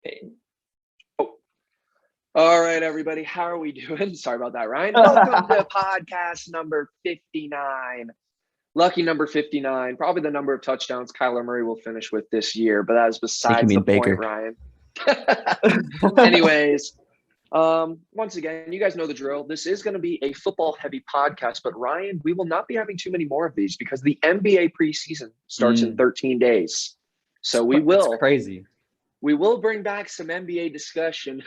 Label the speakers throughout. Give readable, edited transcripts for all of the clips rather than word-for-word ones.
Speaker 1: Peyton.
Speaker 2: Oh, all right, everybody. How are we doing? Sorry about that, Ryan. Welcome to podcast number 59. Lucky number 59. Probably the number of touchdowns Kyler Murray will finish with this year, but that is besides the point, Ryan. Anyways, once again, you guys know the drill. This is going to be a football-heavy podcast, but Ryan, we will not be having too many more of these because the NBA preseason starts in 13 days. So we will.
Speaker 1: It's crazy.
Speaker 2: We will bring back some NBA discussion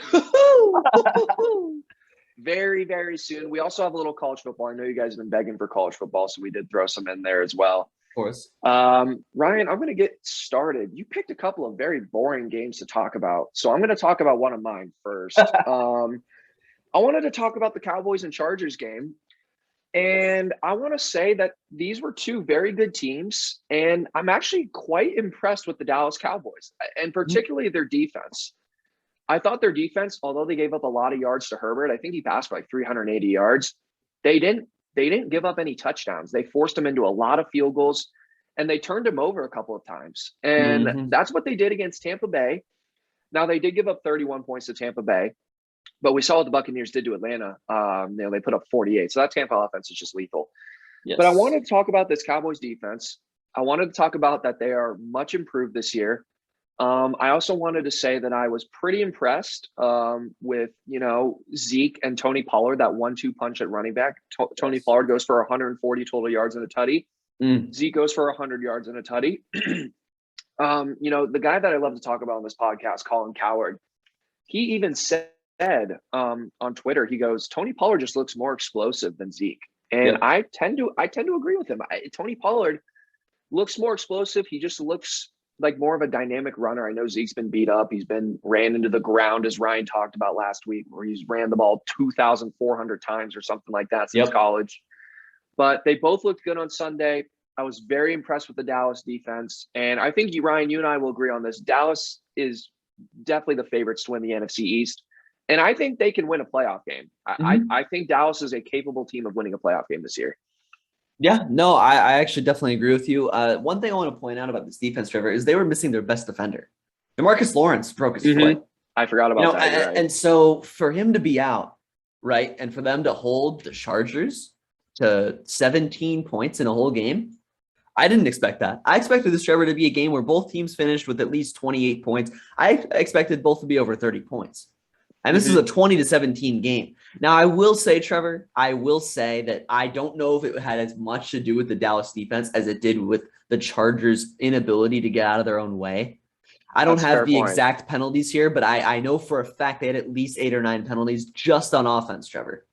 Speaker 2: very, very soon. We also have a little college football. I know you guys have been begging for college football, so we did throw some in there as well.
Speaker 1: Of course.
Speaker 2: Ryan, I'm going to get started. You picked a couple of very boring games to talk about, so I'm going to talk about one of mine first. I wanted to talk about the Cowboys and Chargers game. And I want to say that these were two very good teams, and I'm actually quite impressed with the Dallas Cowboys, and particularly their defense. I thought their defense, although they gave up a lot of yards to Herbert, I think he passed for like 380 yards. They didn't give up any touchdowns. They forced him into a lot of field goals, and they turned him over a couple of times. And that's what they did against Tampa Bay. Now, they did give up 31 points to Tampa Bay. But we saw what the Buccaneers did to Atlanta. They put up 48. So that Tampa offense is just lethal.
Speaker 1: Yes.
Speaker 2: But I wanted to talk about this Cowboys defense. I wanted to talk about that they are much improved this year. I also wanted to say that I was pretty impressed with, Zeke and Tony Pollard, that 1-2 punch at running back. Tony Pollard goes for 140 total yards and a tutty. Zeke goes for 100 yards and a tutty. The guy that I love to talk about on this podcast, Colin Cowherd, he even said on Twitter, he goes, Tony Pollard just looks more explosive than Zeke. And I tend to agree with him. Tony Pollard looks more explosive. He just looks like more of a dynamic runner. I know Zeke's been beat up. He's been ran into the ground, as Ryan talked about last week, where he's ran the ball 2,400 times or something like that since college. But they both looked good on Sunday. I was very impressed with the Dallas defense. And I think, Ryan, you and I will agree on this. Dallas is definitely the favorites to win the NFC East. And I think they can win a playoff game. I think Dallas is a capable team of winning a playoff game this year.
Speaker 1: Yeah, no, I actually definitely agree with you. One thing I want to point out about this defense, Trevor, is they were missing their best defender. DeMarcus Lawrence broke his foot.
Speaker 2: I forgot about that.
Speaker 1: Right. And so for him to be out, right, and for them to hold the Chargers to 17 points in a whole game, I didn't expect that. I expected this, Trevor, to be a game where both teams finished with at least 28 points. I expected both to be over 30 points. And this is a 20-17 game. Now, I will say, Trevor, that I don't know if it had as much to do with the Dallas defense as it did with the Chargers' inability to get out of their own way. I don't have the exact penalties here, but I know for a fact they had at least 8 or 9 penalties just on offense, Trevor.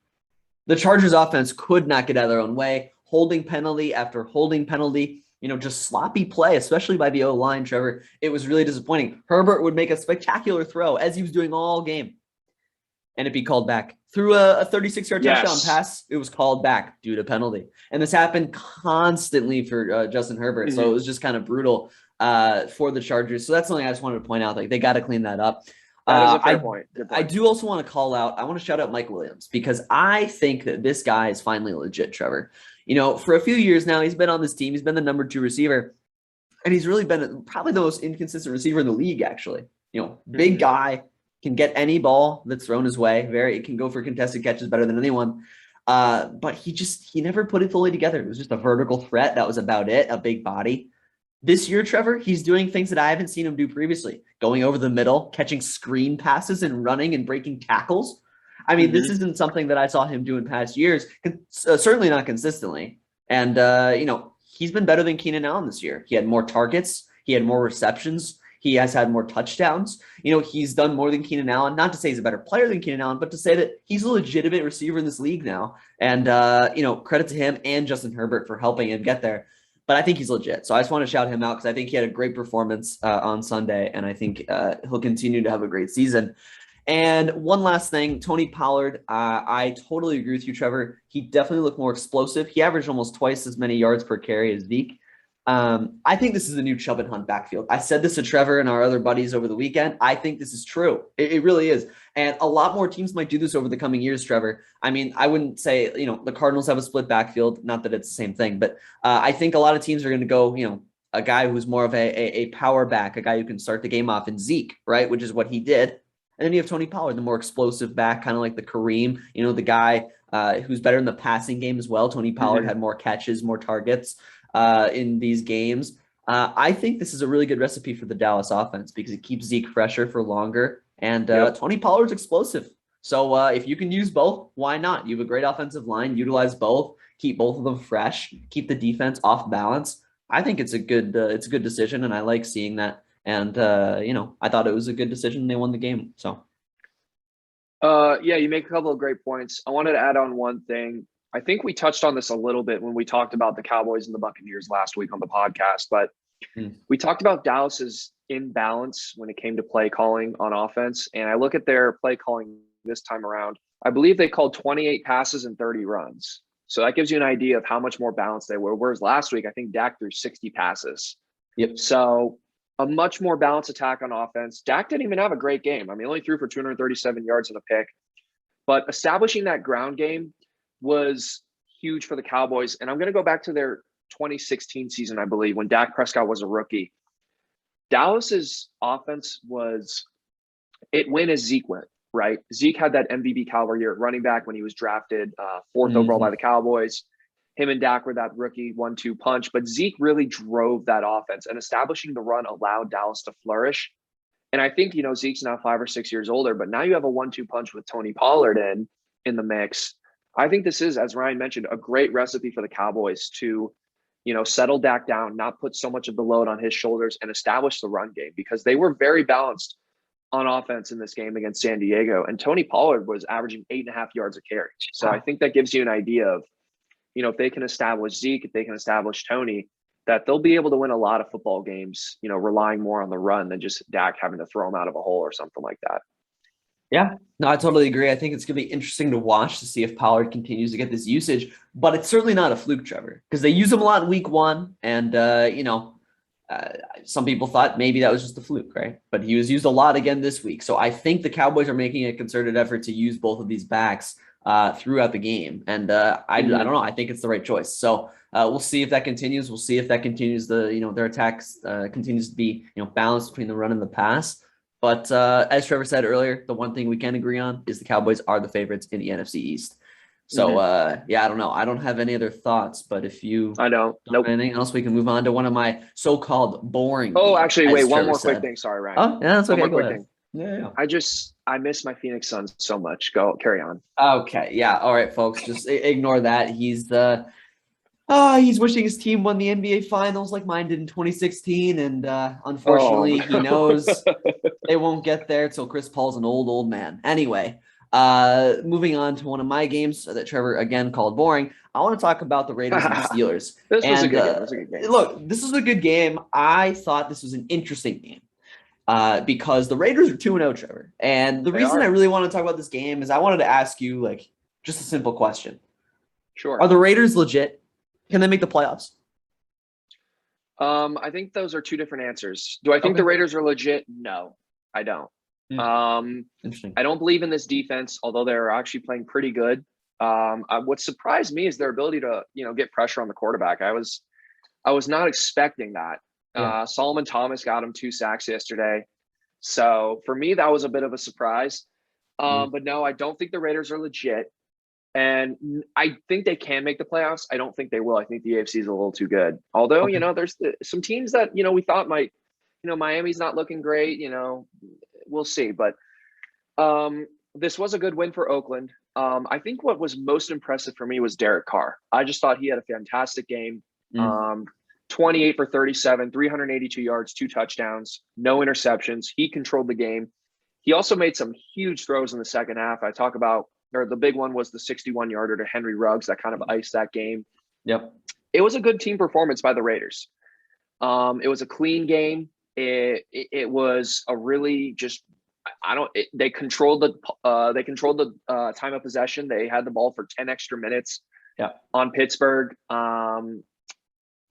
Speaker 1: The Chargers' offense could not get out of their own way. Holding penalty after holding penalty, just sloppy play, especially by the O-line, Trevor. It was really disappointing. Herbert would make a spectacular throw, as he was doing all game, and it'd be called back. Through a 36-yard touchdown pass, it was called back due to penalty. And this happened constantly for Justin Herbert. So it was just kind of brutal for the Chargers. So that's something I just wanted to point out. Like, they got to clean that up.
Speaker 2: That is a fair point. Good point.
Speaker 1: I do also want to call out, I want to shout out Mike Williams, because I think that this guy is finally legit, Trevor. For a few years now, he's been on this team. He's been the number 2 receiver. And he's really been probably the most inconsistent receiver in the league, actually. Big guy. Can get any ball that's thrown his way. It can go for contested catches better than anyone. But he never put it fully together. It was just a vertical threat. That was about it. A big body. This year, Trevor, he's doing things that I haven't seen him do previously. Going over the middle, catching screen passes and running and breaking tackles. I mean, this isn't something that I saw him do in past years. Certainly not consistently. And, he's been better than Keenan Allen this year. He had more targets. He had more receptions. He has had more touchdowns. He's done more than Keenan Allen. Not to say he's a better player than Keenan Allen, but to say that he's a legitimate receiver in this league now. And, credit to him and Justin Herbert for helping him get there. But I think he's legit. So I just want to shout him out because I think he had a great performance on Sunday. And I think he'll continue to have a great season. And one last thing, Tony Pollard, I totally agree with you, Trevor. He definitely looked more explosive. He averaged almost twice as many yards per carry as Zeke. I think this is the new Chubb and Hunt backfield. I said this to Trevor and our other buddies over the weekend. I think this is true. It really is. And a lot more teams might do this over the coming years, Trevor. I mean, I wouldn't say, the Cardinals have a split backfield. Not that it's the same thing, but I think a lot of teams are going to go, a guy who's more of a power back, a guy who can start the game off in Zeke, right? Which is what he did. And then you have Tony Pollard, the more explosive back, kind of like the Kareem, the guy who's better in the passing game as well. Tony Pollard had more catches, more targets in these games. I think this is a really good recipe for the Dallas offense because it keeps Zeke fresher for longer. And Tony Pollard's explosive. So if you can use both, why not? You have a great offensive line, utilize both, keep both of them fresh, keep the defense off balance. I think it's a good decision, and I like seeing that. And I thought it was a good decision. They won the game. So
Speaker 2: yeah, you make a couple of great points. I wanted to add on one thing. I think we touched on this a little bit when we talked about the Cowboys and the Buccaneers last week on the podcast, but we talked about Dallas's imbalance when it came to play calling on offense. And I look at their play calling this time around. I believe they called 28 passes and 30 runs. So that gives you an idea of how much more balanced they were. Whereas last week, I think Dak threw 60 passes.
Speaker 1: Yep.
Speaker 2: So a much more balanced attack on offense. Dak didn't even have a great game. I mean, only threw for 237 yards and a pick. But establishing that ground game was huge for the Cowboys. And I'm going to go back to their 2016 season, I believe, when Dak Prescott was a rookie. Dallas's offense it went as Zeke went, right? Zeke had that MVP caliber year at running back when he was drafted fourth overall by the Cowboys. Him and Dak were that rookie 1-2 punch, but Zeke really drove that offense, and establishing the run allowed Dallas to flourish. And I think, Zeke's now 5 or 6 years older, but now you have a 1-2 punch with Tony Pollard in the mix. I think this is, as Ryan mentioned, a great recipe for the Cowboys to, settle Dak down, not put so much of the load on his shoulders, and establish the run game, because they were very balanced on offense in this game against San Diego. And Tony Pollard was averaging 8.5 yards a carry. So I think that gives you an idea of, if they can establish Zeke, if they can establish Tony, that they'll be able to win a lot of football games, relying more on the run than just Dak having to throw them out of a hole or something like that.
Speaker 1: Yeah, no, I totally agree. I think it's going to be interesting to watch to see if Pollard continues to get this usage, but it's certainly not a fluke, Trevor, because they use him a lot in week 1. And, some people thought maybe that was just a fluke, right? But he was used a lot again this week. So I think the Cowboys are making a concerted effort to use both of these backs throughout the game. And I don't know. I think it's the right choice. So we'll see if that continues. We'll see if that continues. Their attacks continues to be, balanced between the run and the pass. But as Trevor said earlier, the one thing we can agree on is the Cowboys are the favorites in the NFC East. So, I don't know. I don't have any other thoughts, but if you
Speaker 2: don't have
Speaker 1: anything else, we can move on to one of my so-called boring
Speaker 2: games,
Speaker 1: actually,
Speaker 2: wait, one more quick thing. Sorry, Ryan.
Speaker 1: Oh, yeah, that's okay.
Speaker 2: One more quick thing.
Speaker 1: Yeah.
Speaker 2: I miss my Phoenix Suns so much. Carry on.
Speaker 1: Okay. Yeah. All right, folks. Just ignore that. He's wishing his team won the NBA Finals like mine did in 2016, and unfortunately, he knows they won't get there till Chris Paul's an old man. Anyway, moving on to one of my games that Trevor again called boring. I want to talk about the Raiders and the Steelers.
Speaker 2: This was a good game.
Speaker 1: Look, this was a good game. I thought this was an interesting game. Because the Raiders are 2-0, Trevor. And the reason I really want to talk about this game is I wanted to ask you, just a simple question.
Speaker 2: Sure.
Speaker 1: Are the Raiders legit? Can they make the playoffs?
Speaker 2: I think those are two different answers. Do I think the Raiders are legit? No, I don't.
Speaker 1: Interesting.
Speaker 2: I don't believe in this defense, although they're actually playing pretty good. What surprised me is their ability to, get pressure on the quarterback. I was not expecting that. Yeah. Solomon Thomas got him 2 sacks yesterday. So for me, that was a bit of a surprise. But no, I don't think the Raiders are legit. And I think they can make the playoffs. I don't think they will. I think the AFC is a little too good. Although, there's some teams that, we thought might, Miami's not looking great, we'll see. But this was a good win for Oakland. I think what was most impressive for me was Derek Carr. I just thought he had a fantastic game. 28 for 37, 382 yards, 2 touchdowns, no interceptions. He controlled the game. He also made some huge throws in the second half. The big one was the 61-yarder to Henry Ruggs that kind of iced that game.
Speaker 1: Yep.
Speaker 2: It was a good team performance by the Raiders. It was a clean game. It was a really just they controlled the time of possession. They had the ball for 10 extra minutes on Pittsburgh.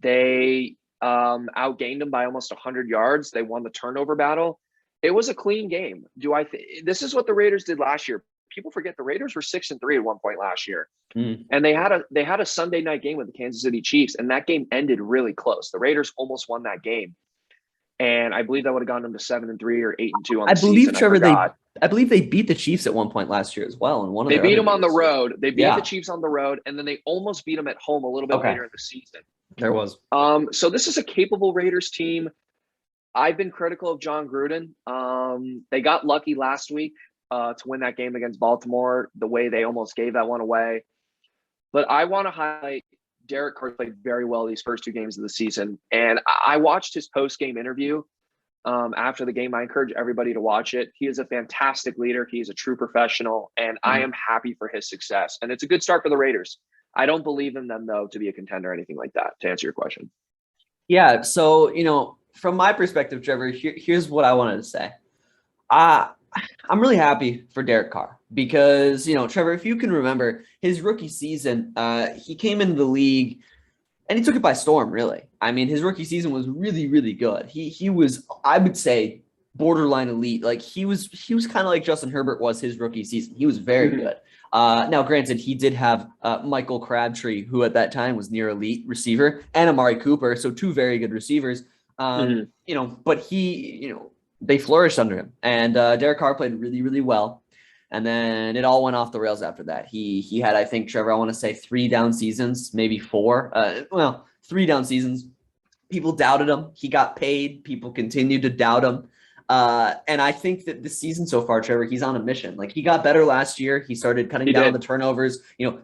Speaker 2: They outgained them by almost 100 yards. They won the turnover battle. It was a clean game. This is what the Raiders did last year people forget the Raiders were 6-3 at one point last year.
Speaker 1: Mm.
Speaker 2: And they had a Sunday night game with the Kansas City Chiefs, and that game ended really close. The Raiders almost won that game. And I believe that would have gone them to 7-3 or 8-2 on the season.
Speaker 1: Trevor,
Speaker 2: I
Speaker 1: believe they beat the Chiefs at one point last year as well. In one of
Speaker 2: They
Speaker 1: their
Speaker 2: beat
Speaker 1: other
Speaker 2: them on the
Speaker 1: games.
Speaker 2: road. They beat the Chiefs on the road, and then they almost beat them at home a little bit later in the season.
Speaker 1: There was.
Speaker 2: So this is a capable Raiders team. I've been critical of John Gruden. They got lucky last week to win that game against Baltimore, the way they almost gave that one away. But I want to highlight Derek Carr played very well these first two games of the season. And I watched his post-game interview after the game. I encourage everybody to watch it. He is a fantastic leader. He is a true professional, and I am happy for his success. And it's a good start for the Raiders. I don't believe in them, though, to be a contender or anything like that, to answer your question.
Speaker 1: Yeah. So, from my perspective, Trevor, here's what I wanted to say. I'm really happy for Derek Carr because, Trevor, if you can remember his rookie season, he came into the league and he took it by storm, really. I mean, his rookie season was really, really good. He was, I would say, borderline elite. Like he was kind of like Justin Herbert was his rookie season. He was very good. Now, granted, he did have Michael Crabtree, who at that time was near elite receiver, and Amari Cooper, so two very good receivers. But they flourished under him, and Derek Carr played really, really well. And then it all went off the rails after that. He had, I think, Trevor, I want to say 3 down seasons, maybe 4. 3 down seasons. People doubted him. He got paid. People continued to doubt him. And I think that this season so far, Trevor, he's on a mission. Like he got better last year. He started cutting down the turnovers,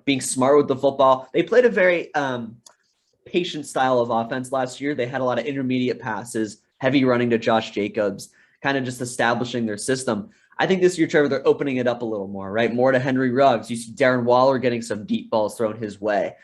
Speaker 1: being smart with the football. They played a very patient style of offense last year. They had a lot of intermediate passes, heavy running to Josh Jacobs, kind of just establishing their system. I think this year, Trevor, they're opening it up a little more, right? More to Henry Ruggs. You see Darren Waller getting some deep balls thrown his way.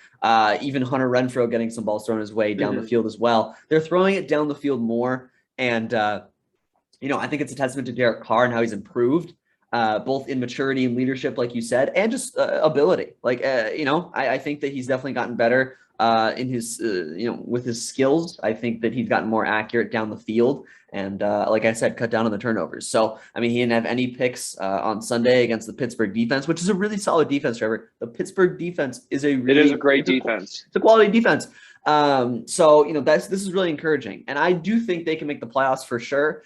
Speaker 1: Even Hunter Renfrow getting some balls thrown his way down the field as well. They're throwing it down the field more. And, I think it's a testament to Derek Carr and how he's improved, both in maturity and leadership, like you said, and just ability. I think that he's definitely gotten better in his, with his skills. I think that he's gotten more accurate down the field. And like I said, cut down on the turnovers. So, I mean, he didn't have any picks on Sunday against the Pittsburgh defense, which is a really solid defense, Trevor. The Pittsburgh defense is a
Speaker 2: great defense.
Speaker 1: It's a quality defense. This is really encouraging. And I do think they can make the playoffs for sure.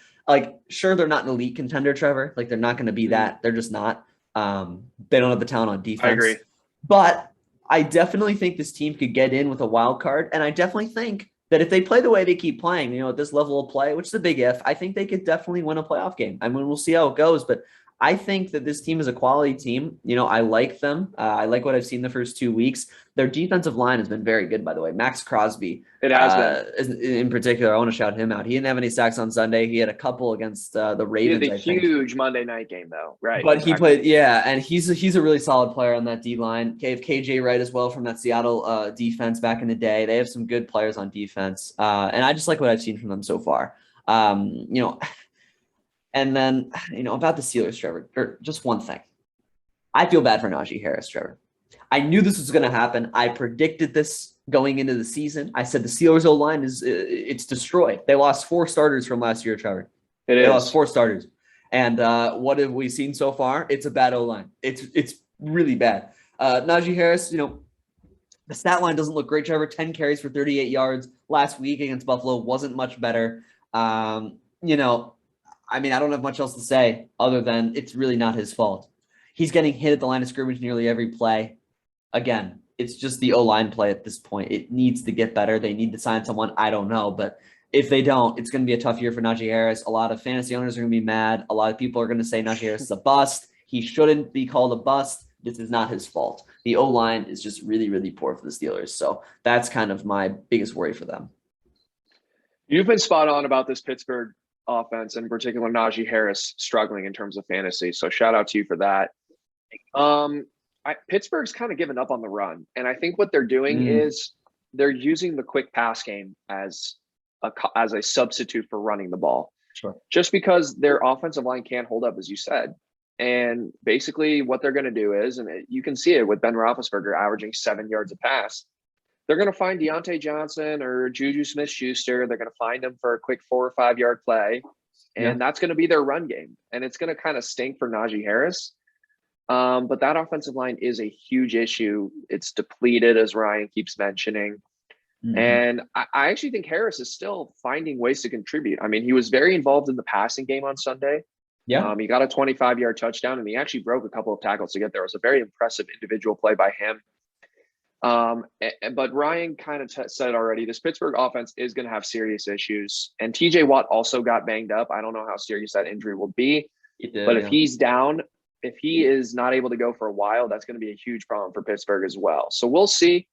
Speaker 1: Sure, they're not an elite contender, Trevor. They're not going to be that. They're just not. They don't have the talent on defense.
Speaker 2: I agree.
Speaker 1: But I definitely think this team could get in with a wild card. And I definitely think that if they play the way they keep playing, at this level of play, which is a big if, I think they could definitely win a playoff game. I mean, we'll see how it goes, but I think that this team is a quality team. I like them. I like what I've seen the first 2 weeks. Their defensive line has been very good, by the way. Max Crosby,
Speaker 2: it has been.
Speaker 1: In particular, I want to shout him out. He didn't have any sacks on Sunday. He had a couple against the Ravens.
Speaker 2: He had a huge Monday night game, though, right?
Speaker 1: But he played, and he's a really solid player on that D line. Gave KJ Wright as well from that Seattle defense back in the day. They have some good players on defense, and I just like what I've seen from them so far. And then, about the Steelers, Trevor, or just one thing. I feel bad for Najee Harris, Trevor. I knew this was going to happen. I predicted this going into the season. I said the Steelers O-line it's destroyed. They lost 4 starters from last year, Trevor. They lost 4 starters. And what have we seen so far? It's a bad O-line. It's really bad. Najee Harris, the stat line doesn't look great, Trevor. 10 carries for 38 yards last week against Buffalo wasn't much better. I don't have much else to say other than it's really not his fault. He's getting hit at the line of scrimmage nearly every play. Again, it's just the O-line play at this point. It needs to get better. They need to sign someone. I don't know. But if they don't, it's going to be a tough year for Najee Harris. A lot of fantasy owners are going to be mad. A lot of people are going to say Najee Harris is a bust. He shouldn't be called a bust. This is not his fault. The O-line is just really, really poor for the Steelers. So that's kind of my biggest worry for them.
Speaker 2: You've been spot on about this Pittsburgh offense, in particular Najee Harris struggling in terms of fantasy. So shout out to you for that. Pittsburgh's kind of given up on the run. And I think what they're doing is they're using the quick pass game as a substitute for running the ball.
Speaker 1: Sure.
Speaker 2: Just because their offensive line can't hold up, as you said. And basically what they're going to do is, and you can see it with Ben Roethlisberger averaging 7 yards a pass, they're going to find Deontay Johnson or Juju Smith-Schuster. They're going to find him for a quick 4 or 5 yard play. And that's going to be their run game. And it's going to kind of stink for Najee Harris. But that offensive line is a huge issue. It's depleted, as Ryan keeps mentioning. And I actually think Harris is still finding ways to contribute. I mean, he was very involved in the passing game on Sunday.
Speaker 1: Yeah.
Speaker 2: He got a 25-yard touchdown, and he actually broke a couple of tackles to get there. It was a very impressive individual play by him. But Ryan kind of said already, this Pittsburgh offense is going to have serious issues. And TJ Watt also got banged up. I don't know how serious that injury will be. But if he's down, if he is not able to go for a while, that's going to be a huge problem for Pittsburgh as well. So we'll see.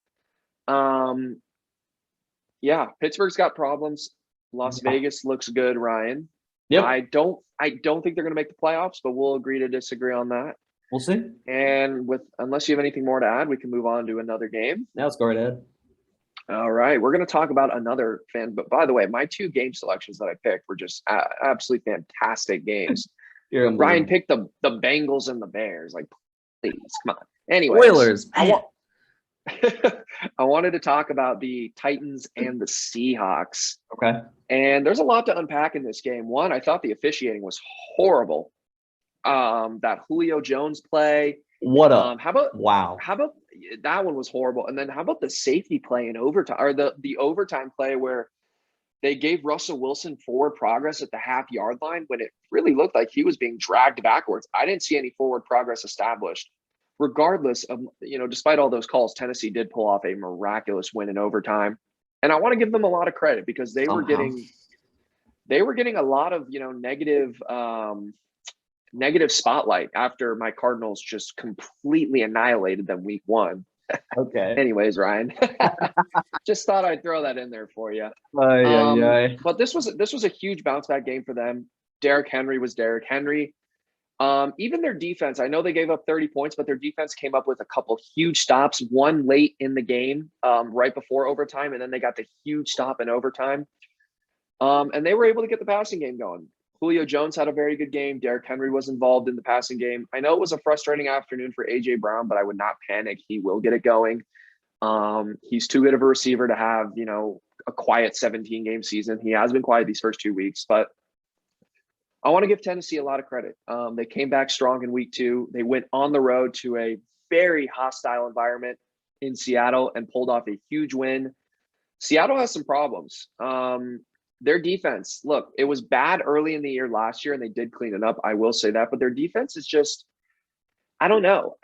Speaker 2: Yeah, Pittsburgh's got problems. Las Vegas looks good, Ryan.
Speaker 1: Yep.
Speaker 2: I don't think they're going to make the playoffs, but we'll agree to disagree on that.
Speaker 1: We'll see.
Speaker 2: And unless you have anything more to add, we can move on to another game.
Speaker 1: Now let's go right ahead.
Speaker 2: All right, we're going to talk about another fan. But by the way, my 2 game selections that I picked were just absolutely fantastic games. Ryan picked the Bengals and the Bears. Like, please, come on. Anyway,
Speaker 1: Spoilers.
Speaker 2: I wanted to talk about the Titans and the Seahawks.
Speaker 1: Okay.
Speaker 2: And there's a lot to unpack in this game. One, I thought the officiating was horrible. That Julio Jones play.
Speaker 1: What up?
Speaker 2: How about that one was horrible? And then how about the safety play in overtime, or the overtime play where they gave Russell Wilson forward progress at the half-yard line when it really looked like he was being dragged backwards? I didn't see any forward progress established. Regardless of, despite all those calls, Tennessee did pull off a miraculous win in overtime. And I want to give them a lot of credit because they were getting a lot of, negative spotlight after my Cardinals just completely annihilated them week 1.
Speaker 1: Okay.
Speaker 2: Anyways, Ryan, just thought I'd throw that in there for you. But this was a huge bounce back game for them. Derrick Henry was Derrick Henry. Even their defense, I know they gave up 30 points, but their defense came up with a couple huge stops, one late in the game, right before overtime, and then they got the huge stop in overtime. And they were able to get the passing game going. Julio Jones had a very good game. Derrick Henry was involved in the passing game. I know it was a frustrating afternoon for A.J. Brown, but I would not panic. He will get it going. He's too good of a receiver to have, a quiet 17-game season. He has been quiet these first 2 weeks, but I want to give Tennessee a lot of credit. They came back strong in week 2. They went on the road to a very hostile environment in Seattle and pulled off a huge win. Seattle has some problems. Their defense, look, it was bad early in the year last year, and they did clean it up. I will say that, but their defense is just, I don't know.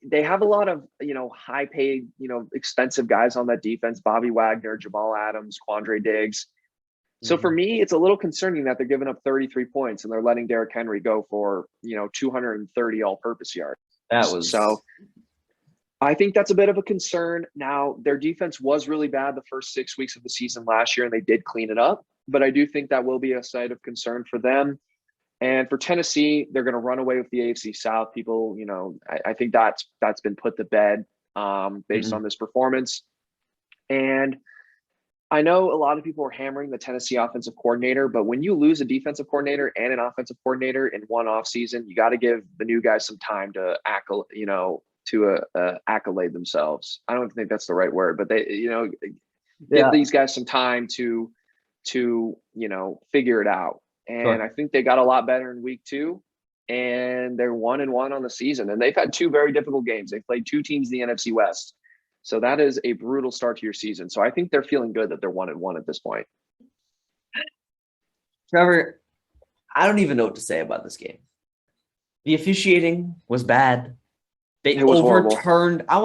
Speaker 2: They have a lot of, high paid, expensive guys on that defense: Bobby Wagner, Jamal Adams, Quandre Diggs. So for me, it's a little concerning that they're giving up 33 points and they're letting Derrick Henry go for, 230 all-purpose yards. So I think that's a bit of a concern. Now, their defense was really bad the first 6 weeks of the season last year, and they did clean it up. But I do think that will be a site of concern for them. And for Tennessee, they're going to run away with the AFC South. People, I think that's been put to bed based on this performance. And I know a lot of people are hammering the Tennessee offensive coordinator, but when you lose a defensive coordinator and an offensive coordinator in one offseason, you got to give the new guys some time to accolade themselves. I don't think that's the right word, but they, give these guys some time to figure it out. And I think they got a lot better in week 2, and they're 1-1 on the season. And they've had 2 very difficult games. They've played 2 teams in the NFC West. So that is a brutal start to your season. So I think they're feeling good that they're 1-1 at this point.
Speaker 1: Trevor, I don't even know what to say about this game. The officiating was bad. They overturned. Horrible. I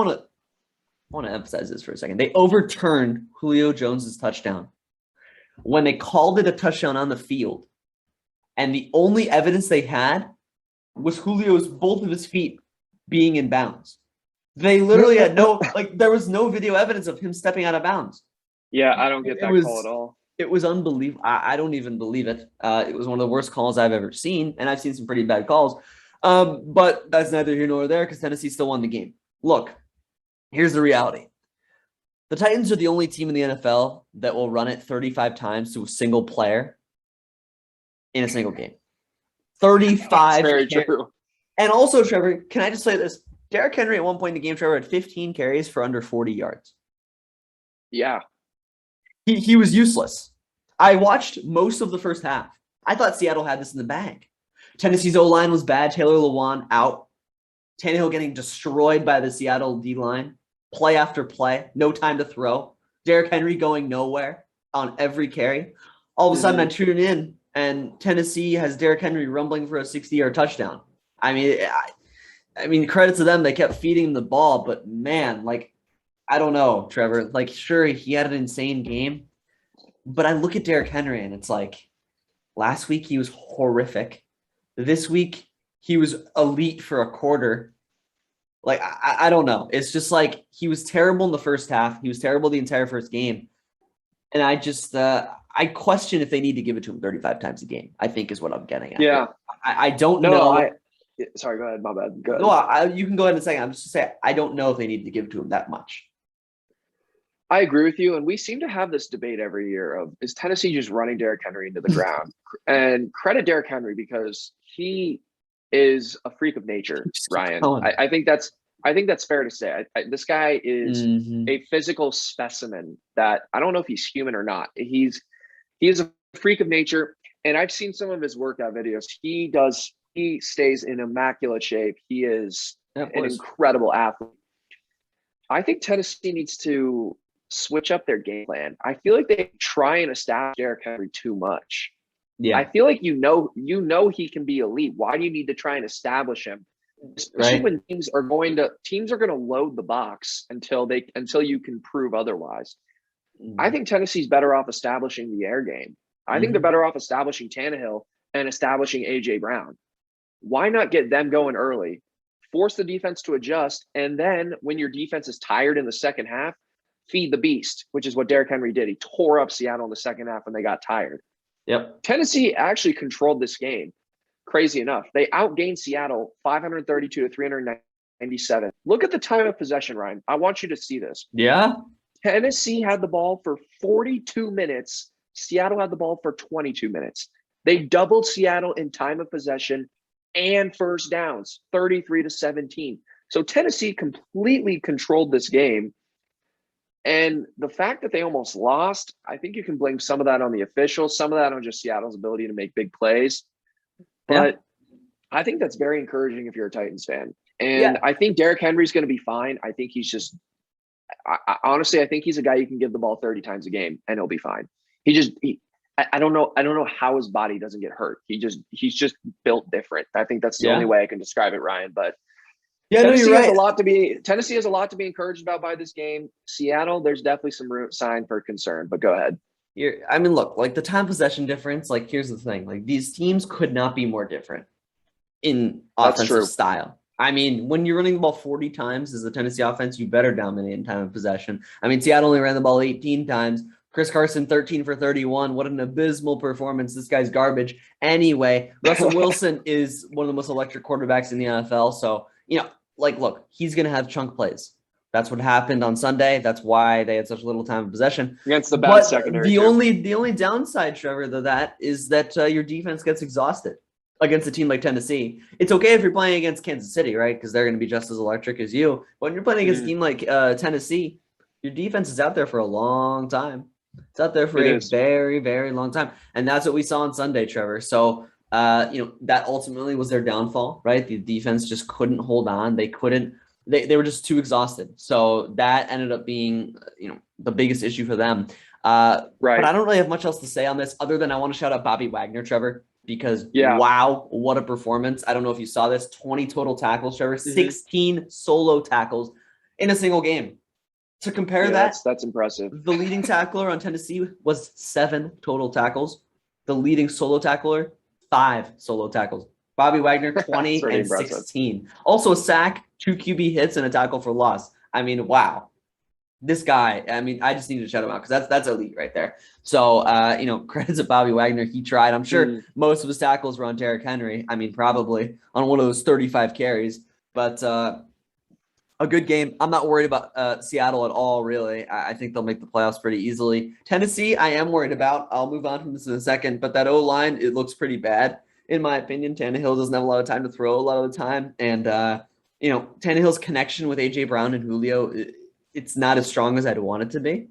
Speaker 1: want to emphasize this for a second. They overturned Julio Jones's touchdown when they called it a touchdown on the field. And the only evidence they had was both of his feet being in bounds. They literally had there was no video evidence of him stepping out of bounds.
Speaker 2: Yeah, I don't get that call at all.
Speaker 1: It was unbelievable. I don't even believe it. It was one of the worst calls I've ever seen, and I've seen some pretty bad calls. But that's neither here nor there because Tennessee still won the game. Look, here's the reality. The Titans are the only team in the NFL that will run it 35 times to a single player in a single game. 35.
Speaker 2: That's very true.
Speaker 1: And also, Trevor, can I just say this? Derrick Henry at one point in the game, Trevor, had 15 carries for under 40 yards.
Speaker 2: Yeah.
Speaker 1: He was useless. I watched most of the first half. I thought Seattle had this in the bag. Tennessee's O-line was bad. Taylor Lewan out. Tannehill getting destroyed by the Seattle D-line, play after play, no time to throw. Derrick Henry going nowhere on every carry. All of a sudden, I tune in, and Tennessee has Derrick Henry rumbling for a 60-yard touchdown. I mean, credit to them. They kept feeding him the ball, but man, like, I don't know, Trevor. Like, sure, he had an insane game, but I look at Derrick Henry, and it's like, last week he was horrific. This week he was elite for a quarter. Like, I don't know. It's just like he was terrible in the first half. He was terrible the entire first game. And I just I question if they need to give it to him 35 times a game, I think is what I'm getting at.
Speaker 2: Yeah.
Speaker 1: I don't know.
Speaker 2: Sorry, go ahead. My bad. Go ahead.
Speaker 1: No, you can go ahead in a second. I'm just going to say, I don't know if they need to give it to him that much.
Speaker 2: I agree with you. And we seem to have this debate every year of, is Tennessee just running Derrick Henry into the ground? And credit Derrick Henry because he is a freak of nature, Ryan. I think that's fair to say. This guy is a physical specimen that I don't know if he's human or not. He is a freak of nature. And I've seen some of his workout videos. He stays in immaculate shape. He is an incredible athlete. I think Tennessee needs to switch up their game plan. I feel like they try and establish Derrick Henry too much. Yeah. I feel like you know he can be elite. Why do you need to try and establish him? Especially when teams are going to load the box until you can prove otherwise. I think Tennessee's better off establishing the air game. I think they're better off establishing Tannehill and establishing AJ Brown. Why not get them going early, force the defense to adjust, and then when your defense is tired in the second half, feed the beast, which is what Derrick Henry did. He tore up Seattle in the second half when they got tired.
Speaker 1: Yep.
Speaker 2: Tennessee actually controlled this game. Crazy enough. They outgained Seattle 532 to 397. Look at the time of possession, Ryan. I want you to see this.
Speaker 1: Yeah.
Speaker 2: Tennessee had the ball for 42 minutes. Seattle had the ball for 22 minutes. They doubled Seattle in time of possession and first downs, 33 to 17. So Tennessee completely controlled this game. And the fact that they almost lost, I think you can blame some of that on the officials, some of that on just Seattle's ability to make big plays. But I think that's very encouraging if you're a Titans fan. And I think Derrick Henry's going to be fine. I think he's just honestly, I think he's a guy you can give the ball 30 times a game and he'll be fine. I don't know how his body doesn't get hurt. He's just built different. I think that's the only way I can describe it, Ryan. But Tennessee has a lot to be encouraged about by this game. Seattle, there's definitely some sign for concern, but go ahead.
Speaker 1: Look, like the time possession difference, like here's the thing, like these teams could not be more different in offensive style. I mean, when you're running the ball 40 times as the Tennessee offense, you better dominate in time of possession. I mean, Seattle only ran the ball 18 times. Chris Carson, 13 for 31. What an abysmal performance. This guy's garbage. Anyway, Russell Wilson is one of the most electric quarterbacks in the NFL. So, look, he's going to have chunk plays. That's what happened on Sunday. That's why they had such little time of possession.
Speaker 2: Against the bad secondary.
Speaker 1: The only downside, Trevor, to that is that your defense gets exhausted against a team like Tennessee. It's okay if you're playing against Kansas City, right? Because they're going to be just as electric as you. But when you're playing against a team like Tennessee, your defense is out there for a long time. It's out there for a very, very long time. And that's what we saw on Sunday, Trevor. So, that ultimately was their downfall, right? The defense just couldn't hold on. They were just too exhausted. So that ended up being, the biggest issue for them. Right. But I don't really have much else to say on this other than I want to shout out Bobby Wagner, Trevor, because wow, what a performance. I don't know if you saw this, 20 total tackles, Trevor, 16 solo tackles in a single game. To compare
Speaker 2: that's impressive.
Speaker 1: The leading tackler on Tennessee was 7 total tackles. The leading solo tackler, 5 solo tackles. Bobby Wagner, 20 and impressive. 16. Also a sack, 2 QB hits, and a tackle for loss. I mean, wow. This guy, I just need to shout him out because that's elite right there. So, credit to Bobby Wagner. He tried. I'm sure most of his tackles were on Derrick Henry. I mean, probably on one of those 35 carries. But a good game. I'm not worried about Seattle at all, really. I think they'll make the playoffs pretty easily. Tennessee, I am worried about. I'll move on from this in a second. But that O-line, it looks pretty bad. In my opinion, Tannehill doesn't have a lot of time to throw a lot of the time. And, Tannehill's connection with A.J. Brown and Julio, it's not as strong as I'd want it to be.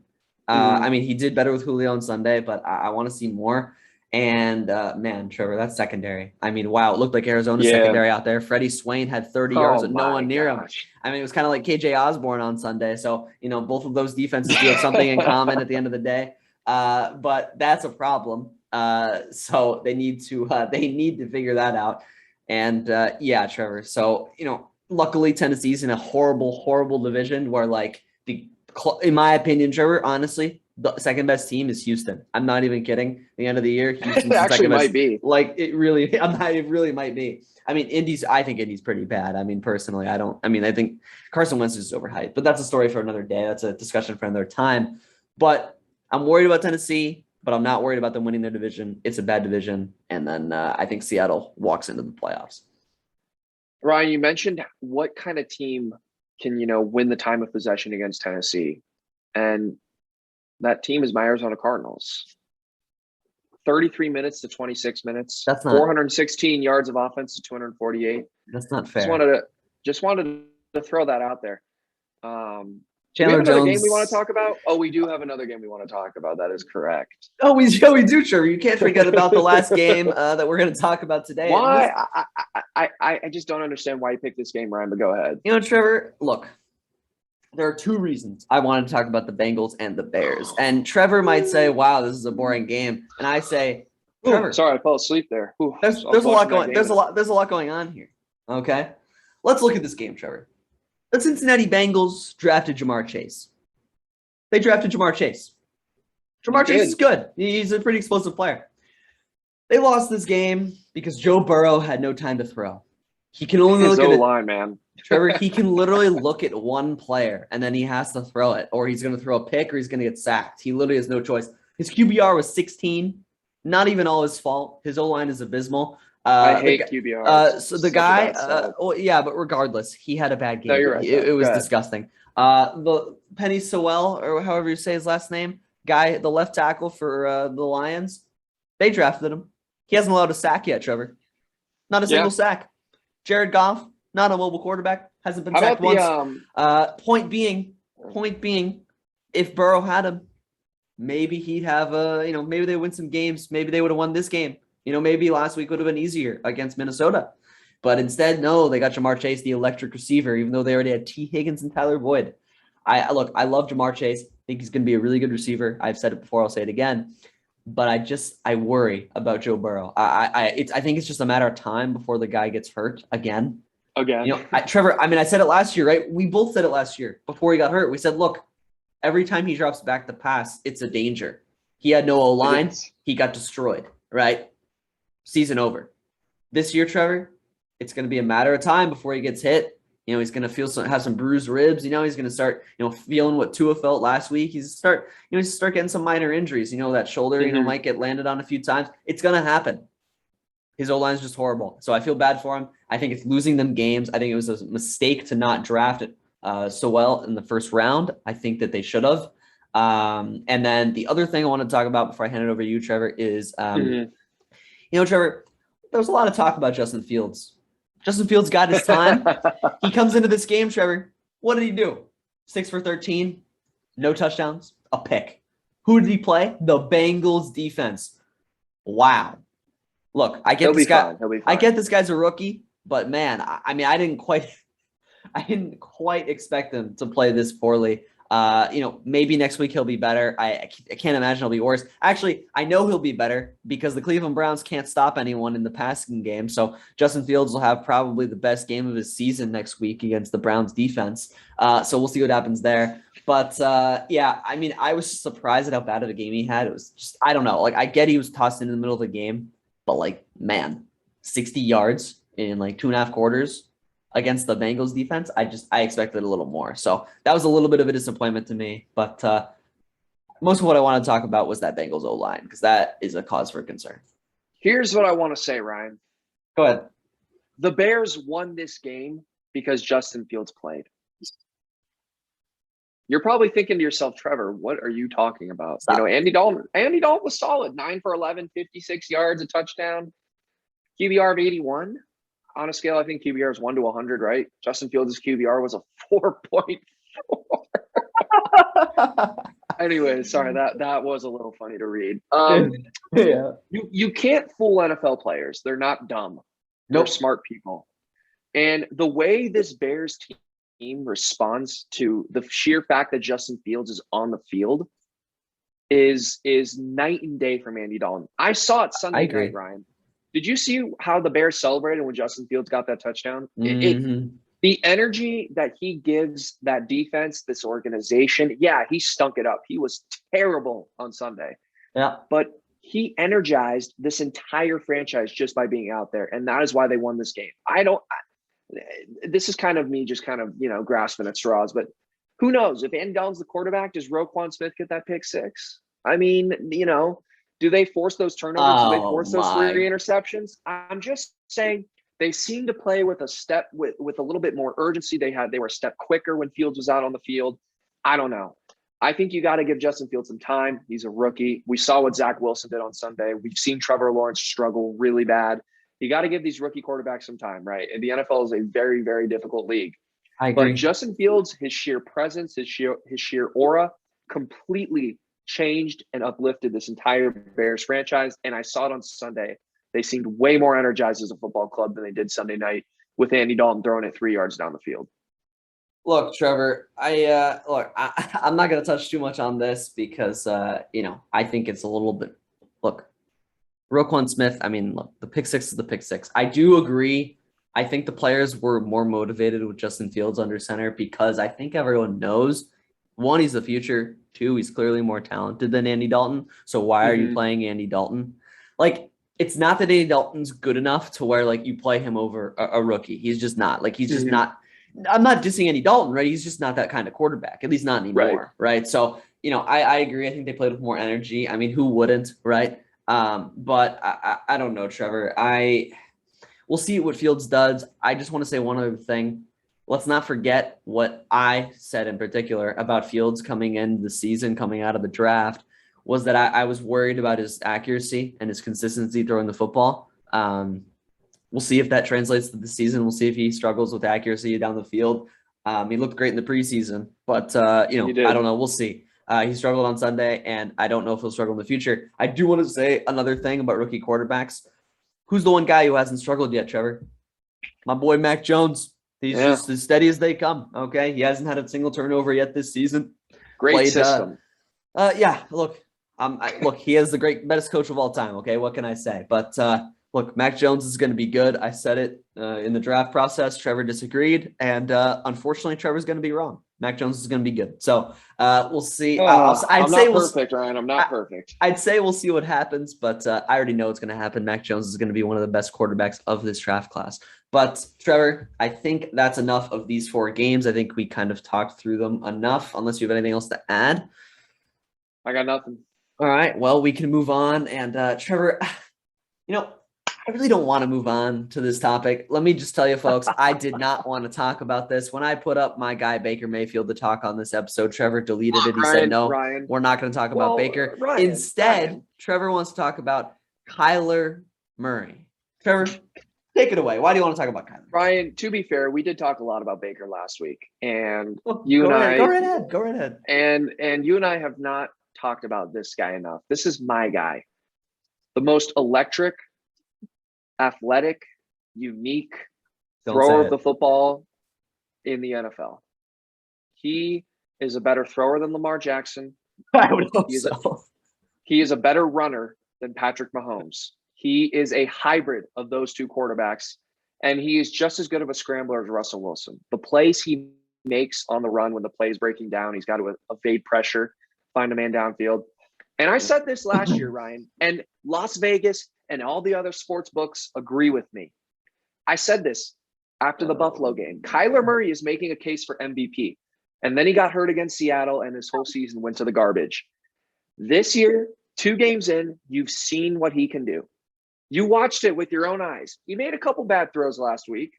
Speaker 1: He did better with Julio on Sunday, but I want to see more. And man, Trevor, that's secondary. I mean, wow, it looked like Arizona's
Speaker 2: Yeah.
Speaker 1: secondary out there. Freddie Swain had 30 yards
Speaker 2: Oh
Speaker 1: with no
Speaker 2: my
Speaker 1: one near him.
Speaker 2: gosh.
Speaker 1: I mean, it was kind of like KJ Osborne on Sunday. So, both of those defenses do have something in common at the end of the day. But that's a problem. So they need to figure that out. And yeah, Trevor. So, luckily Tennessee's in a horrible, horrible division where in my opinion, Trevor, honestly, the second best team is Houston. I'm not even kidding. At the end of the year, Houston's
Speaker 2: It
Speaker 1: the
Speaker 2: actually
Speaker 1: second best.
Speaker 2: might be.
Speaker 1: It really might be. I mean, I think Indy's pretty bad. I mean, personally, I think Carson Wentz is overhyped, but that's a story for another day. That's a discussion for another time. But I'm worried about Tennessee, but I'm not worried about them winning their division. It's a bad division. And then I think Seattle walks into the playoffs.
Speaker 2: Ryan, you mentioned what kind of team can, win the time of possession against Tennessee. And that team is my Arizona Cardinals. 33 minutes to 26 minutes.
Speaker 1: That's not
Speaker 2: 416 yards of offense to 248.
Speaker 1: That's not fair.
Speaker 2: Just wanted to throw that out there. Do we
Speaker 1: Chandler
Speaker 2: have another
Speaker 1: Jones.
Speaker 2: game we want to talk about? Oh, we do have another game we want to talk about. That is correct.
Speaker 1: Oh, we do, Trevor. You can't forget about the last game that we're going to talk about today.
Speaker 2: Why? I just don't understand why you picked this game, Ryan, but go ahead.
Speaker 1: Trevor, look, there are two reasons I wanted to talk about the Bengals and the Bears. And Trevor might say, wow, this is a boring game. And I say, Trevor,
Speaker 2: sorry, I fell asleep there.
Speaker 1: There's a lot going on here. Okay. Let's look at this game, Trevor. The Cincinnati Bengals drafted Jamar Chase. They drafted Jamar Chase. Jamar Chase is good. He's a pretty explosive player. They lost this game because Joe Burrow had no time to throw. He can only look at
Speaker 2: line, man.
Speaker 1: Trevor, he can literally look at one player and then he has to throw it, or he's going to throw a pick, or he's going to get sacked. He literally has no choice. His QBR was 16. Not even all his fault. His O-line is abysmal.
Speaker 2: I hate QBR.
Speaker 1: So the guy, yeah, but regardless, he had a bad game.
Speaker 2: No, you're right.
Speaker 1: It was disgusting. The Penny Sewell, or however you say his last name, guy, the left tackle for the Lions, they drafted him. He hasn't allowed a sack yet, Trevor. Not a single sack. Jared Goff, not a mobile quarterback, hasn't been sacked once. Point being, if Burrow had him, maybe he'd have maybe they win some games. Maybe they would have won this game. Maybe last week would have been easier against Minnesota. But instead, no, they got Jamar Chase, the electric receiver, even though they already had T. Higgins and Tyler Boyd. I love Jamar Chase. I think he's going to be a really good receiver. I've said it before. I'll say it again. But I worry about Joe Burrow. I think it's just a matter of time before the guy gets hurt again. Trevor, I said it last year, right? We both said it last year before he got hurt. We said, look, every time he drops back the pass, it's a danger. He had no O-line. He got destroyed, right? Season over. This year, Trevor, it's going to be a matter of time before he gets hit. He's going to have some bruised ribs. He's going to start, feeling what Tua felt last week. He's start getting some minor injuries. That shoulder, might get landed on a few times. It's going to happen. His O-line is just horrible. So I feel bad for him. I think it's losing them games. I think it was a mistake to not draft it so well in the first round. I think that they should have. And then the other thing I want to talk about before I hand it over to you, Trevor, is, Trevor, there was a lot of talk about Justin Fields. Justin Fields got his time. He comes into this game, Trevor. What did he do? 6 for 13, no touchdowns, a pick. Who did he play? The Bengals defense. Wow. Look, I get this guy. I get this guy's a rookie, but man, I didn't quite expect him to play this poorly. Maybe next week he'll be better. I can't imagine he'll be worse. Actually, I know he'll be better because the Cleveland Browns can't stop anyone in the passing game. So Justin Fields will have probably the best game of his season next week against the Browns defense. So we'll see what happens there. But I was surprised at how bad of a game he had. It was just, I don't know. I get he was tossed in the middle of the game, but 60 yards in 2.5 quarters against the Bengals defense, I expected a little more. So that was a little bit of a disappointment to me. But most of what I want to talk about was that Bengals O-line, because that is a cause for concern.
Speaker 2: Here's what I want to say, Ryan.
Speaker 1: Go ahead.
Speaker 2: The Bears won this game because Justin Fields played. You're probably thinking to yourself, Trevor, what are you talking about?
Speaker 1: Stop.
Speaker 2: Andy Dalton was solid. 9 for 11, 56 yards, a touchdown. QBR of 81. On a scale, I think QBR is 1 to 100, right? Justin Fields' QBR was a 4.4. Anyway, sorry, that was a little funny to read.
Speaker 1: Yeah.
Speaker 2: You can't fool NFL players. They're not dumb. They're
Speaker 1: Nope.
Speaker 2: smart people. And the way this Bears team responds to the sheer fact that Justin Fields is on the field is night and day from Andy Dalton. I saw it Sunday night, Ryan. Did you see how the Bears celebrated when Justin Fields got that touchdown? The energy that he gives that defense, this organization, yeah, he stunk it up. He was terrible on Sunday.
Speaker 1: Yeah.
Speaker 2: But he energized this entire franchise just by being out there. And that is why they won this game. This is kind of me just kind of, grasping at straws. But who knows? If Andy Dalton's the quarterback, does Roquan Smith get that pick six? I mean, do they force those turnovers? Do they force those 3 interceptions? I'm just saying they seem to play with a little bit more urgency. They were a step quicker when Fields was out on the field. I don't know. I think you got to give Justin Fields some time. He's a rookie. We saw what Zach Wilson did on Sunday. We've seen Trevor Lawrence struggle really bad. You got to give these rookie quarterbacks some time, right? And the NFL is a very, very difficult league.
Speaker 1: I agree.
Speaker 2: But Justin Fields, his sheer presence, his sheer aura completely changed and uplifted this entire Bears franchise. And I saw it on Sunday. They seemed way more energized as a football club than they did Sunday night with Andy Dalton throwing it 3 yards down the field.
Speaker 1: Look, Trevor, I'm not going to touch too much on this because, I think it's a little bit – look, Roquan Smith, the pick six is the pick six. I do agree. I think the players were more motivated with Justin Fields under center because I think everyone knows, 1, he's the future. 2, he's clearly more talented than Andy Dalton. So why are you playing Andy Dalton? It's not that Andy Dalton's good enough to where, you play him over a rookie. He's just not. He's just not – I'm not dissing Andy Dalton, right? He's just not that kind of quarterback, at least not anymore, right? So, I agree. I think they played with more energy. Who wouldn't, right? But I don't know, Trevor. We'll see what Fields does. I just want to say one other thing. Let's not forget what I said in particular about Fields coming in the season, coming out of the draft, was that I was worried about his accuracy and his consistency throwing the football. We'll see if that translates to the season. We'll see if he struggles with accuracy down the field. He looked great in the preseason, but I don't know. We'll see. He struggled on Sunday, and I don't know if he'll struggle in the future. I do want to say another thing about rookie quarterbacks. Who's the one guy who hasn't struggled yet, Trevor? My boy, Mac Jones. He's just as steady as they come, okay? He hasn't had a single turnover yet this season.
Speaker 2: Great system.
Speaker 1: Look, he is the best coach of all time, okay? What can I say? But, look, Mac Jones is going to be good. I said it in the draft process. Trevor disagreed, and unfortunately, Trevor's going to be wrong. Mac Jones is going to be good. So we'll see.
Speaker 2: I'm not perfect, Ryan. I'm not perfect.
Speaker 1: I'd say we'll see what happens, but I already know what's going to happen. Mac Jones is going to be one of the best quarterbacks of this draft class. But, Trevor, I think that's enough of these 4 games. I think we kind of talked through them enough, unless you have anything else to add.
Speaker 2: I got nothing.
Speaker 1: All right. Well, we can move on. And, Trevor, I really don't want to move on to this topic. Let me just tell you, folks, I did not want to talk about this. When I put up my guy Baker Mayfield to talk on this episode, Trevor deleted it. He said, no, we're not going to talk about Baker. Instead, Trevor wants to talk about Kyler Murray. Trevor, take it away. Why do you want to talk about Kyler?
Speaker 2: Ryan, to be fair, we did talk a lot about Baker last week. And
Speaker 1: go right ahead.
Speaker 2: And you and I have not talked about this guy enough. This is my guy. The most electric, athletic, unique thrower of the football in the NFL. He is a better thrower than Lamar Jackson.
Speaker 1: I would hope so.
Speaker 2: He is a better runner than Patrick Mahomes. He is a hybrid of those 2 quarterbacks, and he is just as good of a scrambler as Russell Wilson. The plays he makes on the run when the play is breaking down, he's got to evade pressure, find a man downfield. And I said this last year, Ryan, and Las Vegas and all the other sports books agree with me. I said this after the Buffalo game. Kyler Murray is making a case for MVP. And then he got hurt against Seattle, and his whole season went to the garbage. This year, 2 games in, you've seen what he can do. You watched it with your own eyes. He made a couple bad throws last week,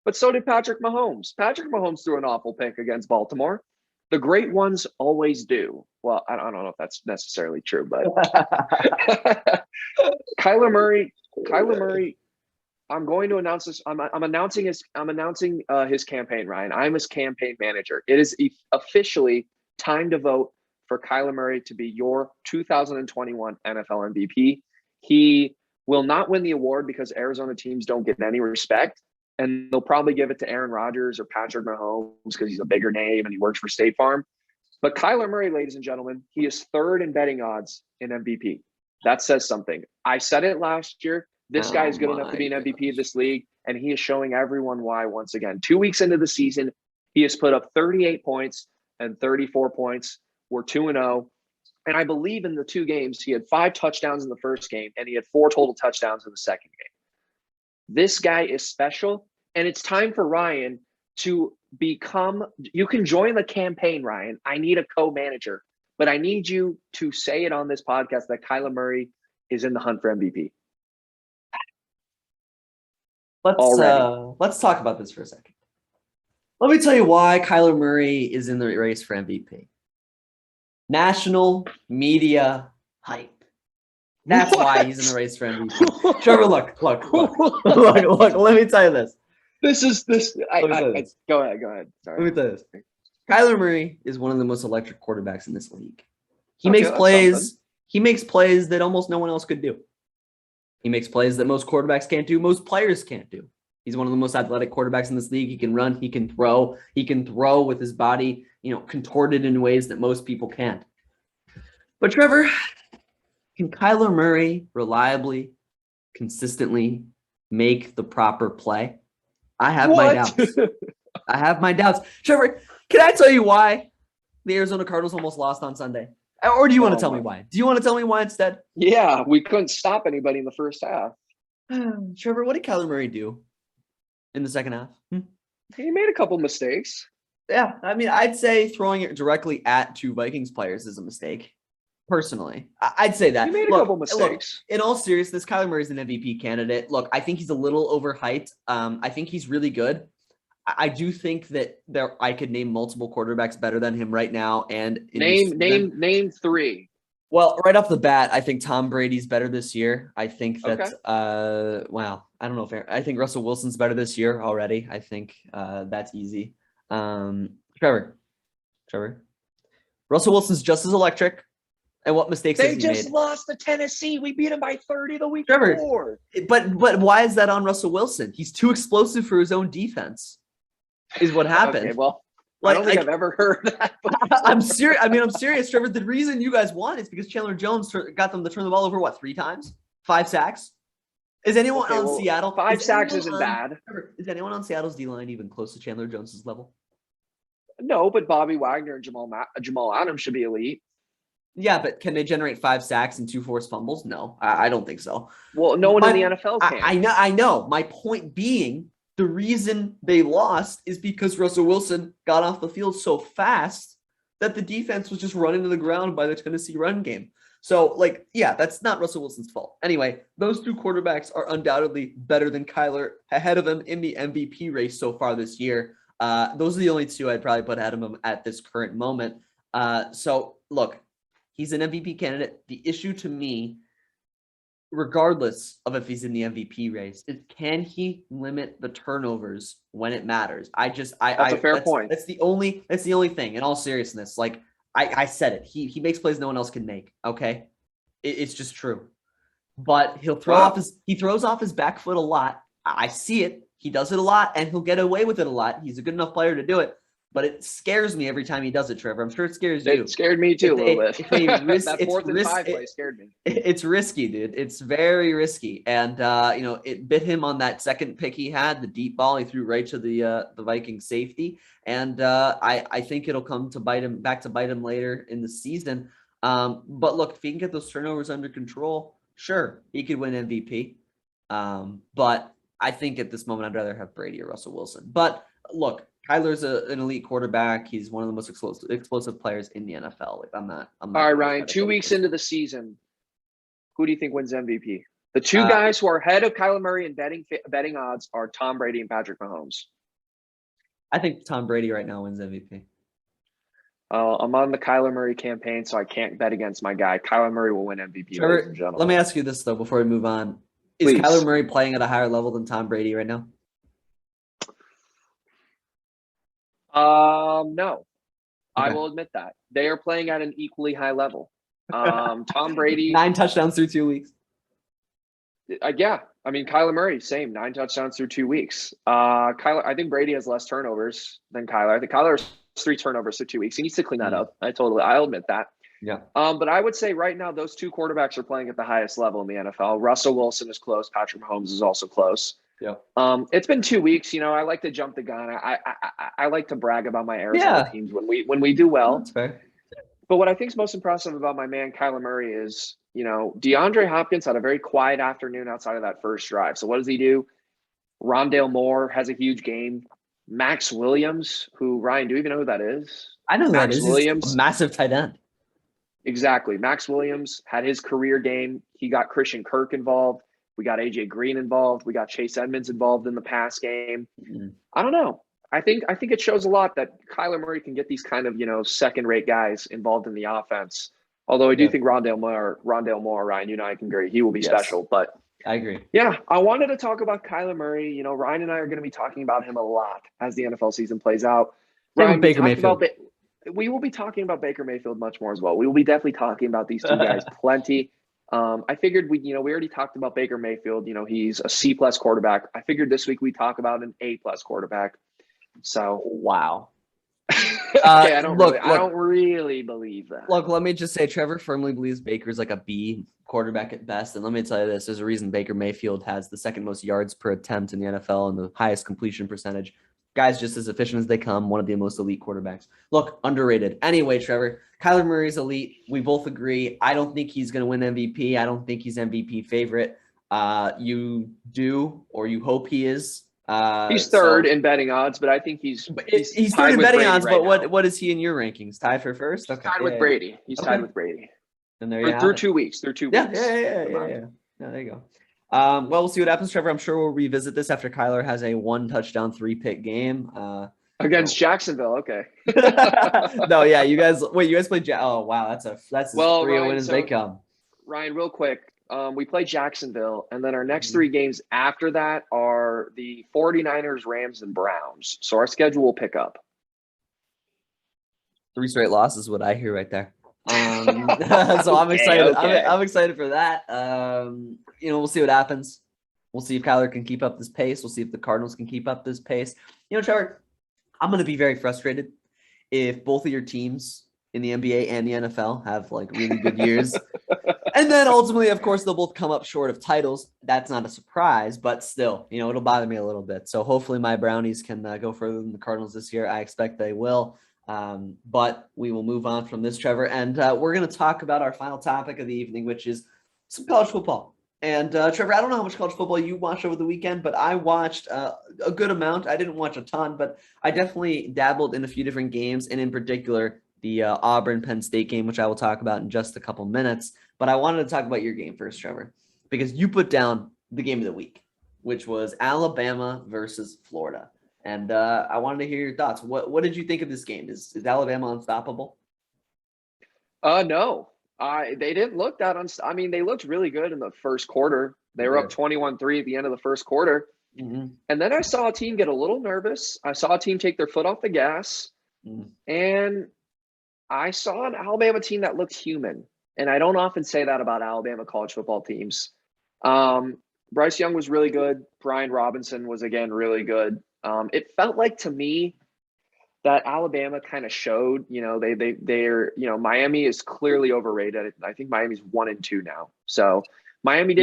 Speaker 2: but so did Patrick Mahomes. Patrick Mahomes threw an awful pick against Baltimore. The great ones always do. Well, I don't know if that's necessarily true, but Kyler Murray, I'm going to announce this. I'm announcing his campaign, Ryan. I'm his campaign manager. It is officially time to vote for Kyler Murray to be your 2021 NFL MVP. He will not win the award because Arizona teams don't get any respect. And they'll probably give it to Aaron Rodgers or Patrick Mahomes because he's a bigger name and he works for State Farm. But Kyler Murray, ladies and gentlemen, he is third in betting odds in MVP. That says something. I said it last year. This guy is good enough to be an MVP of this league, and he is showing everyone why once again. 2 weeks into the season, he has put up 38 points and 34 points. We're 2-0. And I believe in the 2 games, he had 5 touchdowns in the first game, and he had 4 total touchdowns in the second game. This guy is special, and it's time for Ryan to become – you can join the campaign, Ryan. I need a co-manager, but I need you to say it on this podcast that Kyler Murray is in the hunt for MVP.
Speaker 1: Let's talk about this for a second. Let me tell you why Kyler Murray is in the race for MVP. National media hype. That's why he's in the race for MVP. Trevor, look. Let me tell you this.
Speaker 2: Go ahead. Sorry.
Speaker 1: Let me tell you this. Kyler Murray is one of the most electric quarterbacks in this league. He makes plays. He makes plays that almost no one else could do. He makes plays that most quarterbacks can't do, most players can't do. He's one of the most athletic quarterbacks in this league. He can run, he can throw. He can throw with his body, contorted in ways that most people can't. But Trevor, can Kyler Murray reliably, consistently make the proper play? I have my doubts. Trevor, can I tell you why the Arizona Cardinals almost lost on Sunday? Or do you want to tell me why? Do you want to tell me why instead?
Speaker 2: Yeah, we couldn't stop anybody in the first half.
Speaker 1: Trevor, what did Kyler Murray do in the second half?
Speaker 2: He made a couple mistakes.
Speaker 1: Yeah, I mean, I'd say throwing it directly at 2 Vikings players is a mistake. Personally, I'd say that.
Speaker 2: He made a couple mistakes.
Speaker 1: In all seriousness, Kyler Murray's an MVP candidate. Look, I think he's a little overhyped. I think he's really good. I do think that I could name multiple quarterbacks better than him right now. And
Speaker 2: name 3.
Speaker 1: Well, right off the bat, I think Tom Brady's better this year. I think that I don't know I think Russell Wilson's better this year already. I think that's easy. Trevor, Russell Wilson's just as electric. And what mistakes has he made? They just
Speaker 2: lost to Tennessee. We beat him by 30 the week before.
Speaker 1: But why is that on Russell Wilson? He's too explosive for his own defense. Is what happened.
Speaker 2: Okay, well, I don't think I've ever heard that before.
Speaker 1: I'm serious. I'm serious, Trevor. The reason you guys won is because Chandler Jones got them to turn the ball over, 3 times? 5 sacks? Is anyone on Seattle?
Speaker 2: 5 sacks isn't bad.
Speaker 1: Is anyone on Seattle's D-line even close to Chandler Jones's level?
Speaker 2: No, but Bobby Wagner and Jamal Adams should be elite.
Speaker 1: Yeah, but can they generate 5 sacks and 2 forced fumbles? No, I don't think so.
Speaker 2: Well, no one in the NFL can.
Speaker 1: I know. My point being, the reason they lost is because Russell Wilson got off the field so fast that the defense was just running to the ground by the Tennessee run game. So, that's not Russell Wilson's fault. Anyway, those 2 quarterbacks are undoubtedly better than Kyler, ahead of him in the MVP race so far this year. Those are the only 2 I'd probably put ahead of him at this current moment. So, look, he's an MVP candidate. The issue to me, regardless of if he's in the MVP race, is can he limit the turnovers when it matters? That's
Speaker 2: a fair point.
Speaker 1: That's the only thing. In all seriousness, I said it. He makes plays no one else can make. Okay, it's just true. But he throws off his back foot a lot. I see it. He does it a lot, and he'll get away with it a lot. He's a good enough player to do it. But it scares me every time he does it, Trevor. I'm sure it scares you.
Speaker 2: It scared me too a little bit.
Speaker 1: That
Speaker 2: 4th and 5 play scared me.
Speaker 1: It's risky, dude. It's very risky. And, it bit him on that second pick he had, the deep ball he threw right to the Viking safety. And I think it'll come to bite him later in the season. But look, if he can get those turnovers under control, sure, he could win MVP. But I think at this moment, I'd rather have Brady or Russell Wilson. But look, Kyler's an elite quarterback. He's one of the most explosive players in the NFL. I'm not.
Speaker 2: All right, Ryan. 2 weeks into the season, who do you think wins MVP? The 2 guys who are ahead of Kyler Murray in betting odds are Tom Brady and Patrick Mahomes.
Speaker 1: I think Tom Brady right now wins MVP.
Speaker 2: I'm on the Kyler Murray campaign, so I can't bet against my guy. Kyler Murray will win MVP.
Speaker 1: Trevor, let me ask you this though before we move on: Is Kyler Murray playing at a higher level than Tom Brady right now?
Speaker 2: No. I
Speaker 1: Okay.
Speaker 2: will admit that. They are playing at an equally high level. Tom Brady,
Speaker 1: 9 touchdowns through 2 weeks.
Speaker 2: yeah. I mean, Kyler Murray, same 9 touchdowns through 2 weeks. I think Brady has less turnovers than Kyler. I think Kyler has 3 turnovers through 2 weeks. He needs to clean that up. I'll admit that.
Speaker 1: Yeah.
Speaker 2: But I would say right now, those 2 quarterbacks are playing at the highest level in the NFL. Russell Wilson is close. Patrick Mahomes is also close.
Speaker 1: Yeah.
Speaker 2: It's been 2 weeks. I like to jump the gun. I like to brag about my Arizona teams when we do well.
Speaker 1: That's fair.
Speaker 2: But what I think is most impressive about my man Kyler Murray is, DeAndre Hopkins had a very quiet afternoon outside of that first drive. So what does he do? Rondale Moore has a huge game. Max Williams, who, Ryan, do you even know who that is?
Speaker 1: I know who that
Speaker 2: Max
Speaker 1: is.
Speaker 2: Williams.
Speaker 1: He's a massive tight end.
Speaker 2: Exactly. Max Williams had his career game. He got Christian Kirk involved. We got AJ Green involved. We got Chase Edmonds involved in the pass game. I don't know. I think it shows a lot that Kyler Murray can get these kind of, second-rate guys involved in the offense. Although I do think Rondale Moore, Ryan, you and I can agree, he will be special. But
Speaker 1: I agree.
Speaker 2: Yeah, I wanted to talk about Kyler Murray. Ryan and I are going to be talking about him a lot as the NFL season plays out. Ryan,
Speaker 1: Baker Mayfield.
Speaker 2: We will be talking about Baker Mayfield much more as well. We will be definitely talking about these 2 guys plenty. I figured we already talked about Baker Mayfield. He's a C+ quarterback. I figured this week we talk about an A+ quarterback. So
Speaker 1: wow.
Speaker 2: Okay, I don't really believe that.
Speaker 1: Look, let me just say, Trevor firmly believes Baker's like a B quarterback at best. And let me tell you this, there's a reason Baker Mayfield has the 2nd most yards per attempt in the NFL and the highest completion percentage. Guy's just as efficient as they come, one of the most elite quarterbacks. Look, underrated. Anyway, Trevor, Kyler Murray's elite. We both agree. I don't think he's going to win MVP. I don't think he's MVP favorite. You do, or you hope he is.
Speaker 2: He's third in betting odds, but I think he's
Speaker 1: third in betting odds. But what is he in your rankings? Tied for first? Okay.
Speaker 2: Tied with Brady. He's tied with Brady.
Speaker 1: And there you
Speaker 2: through 2 weeks. Through 2 weeks.
Speaker 1: Yeah. There you go. Well, we'll see what happens, Trevor. I'm sure we'll revisit this after Kyler has a 1 touchdown, 3 pick game
Speaker 2: against Jacksonville. Okay.
Speaker 1: No, yeah, you guys played. Oh, wow, that's as 3 win as they come.
Speaker 2: Ryan, real quick. We play Jacksonville, and then our next 3 games after that are the 49ers, Rams, and Browns. So our schedule will pick up.
Speaker 1: 3 straight losses, what I hear right there. So I'm excited. Okay. I'm excited for that. We'll see what happens. We'll see if Kyler can keep up this pace. We'll see if the Cardinals can keep up this pace. Trevor, I'm going to be very frustrated if both of your teams in the NBA and the NFL have like really good years. And then ultimately, of course, they'll both come up short of titles. That's not a surprise, but still, it'll bother me a little bit. So hopefully my Brownies can go further than the Cardinals this year. I expect they will. But we will move on from this, Trevor. And we're going to talk about our final topic of the evening, which is some college football. And Trevor, I don't know how much college football you watched over the weekend, but I watched a good amount. I didn't watch a ton, but I definitely dabbled in a few different games, and in particular, the Auburn Penn State game, which I will talk about in just a couple minutes. But I wanted to talk about your game first, Trevor, because you put down the game of the week, which was Alabama versus Florida. And I wanted to hear your thoughts. What did you think of this game? Is Alabama unstoppable?
Speaker 2: No. They didn't look that they looked really good in the first quarter. They were up 21-3 at the end of the first quarter.
Speaker 1: Mm-hmm.
Speaker 2: And then I saw a team get a little nervous. I saw a team take their foot off the gas. And I saw an Alabama team that looked human. And I don't often say that about Alabama college football teams. Bryce Young was really good. Brian Robinson was, again, really good. It felt like to me that Alabama kind of showed, they're Miami is clearly overrated. I think Miami's 1-2 now. So Miami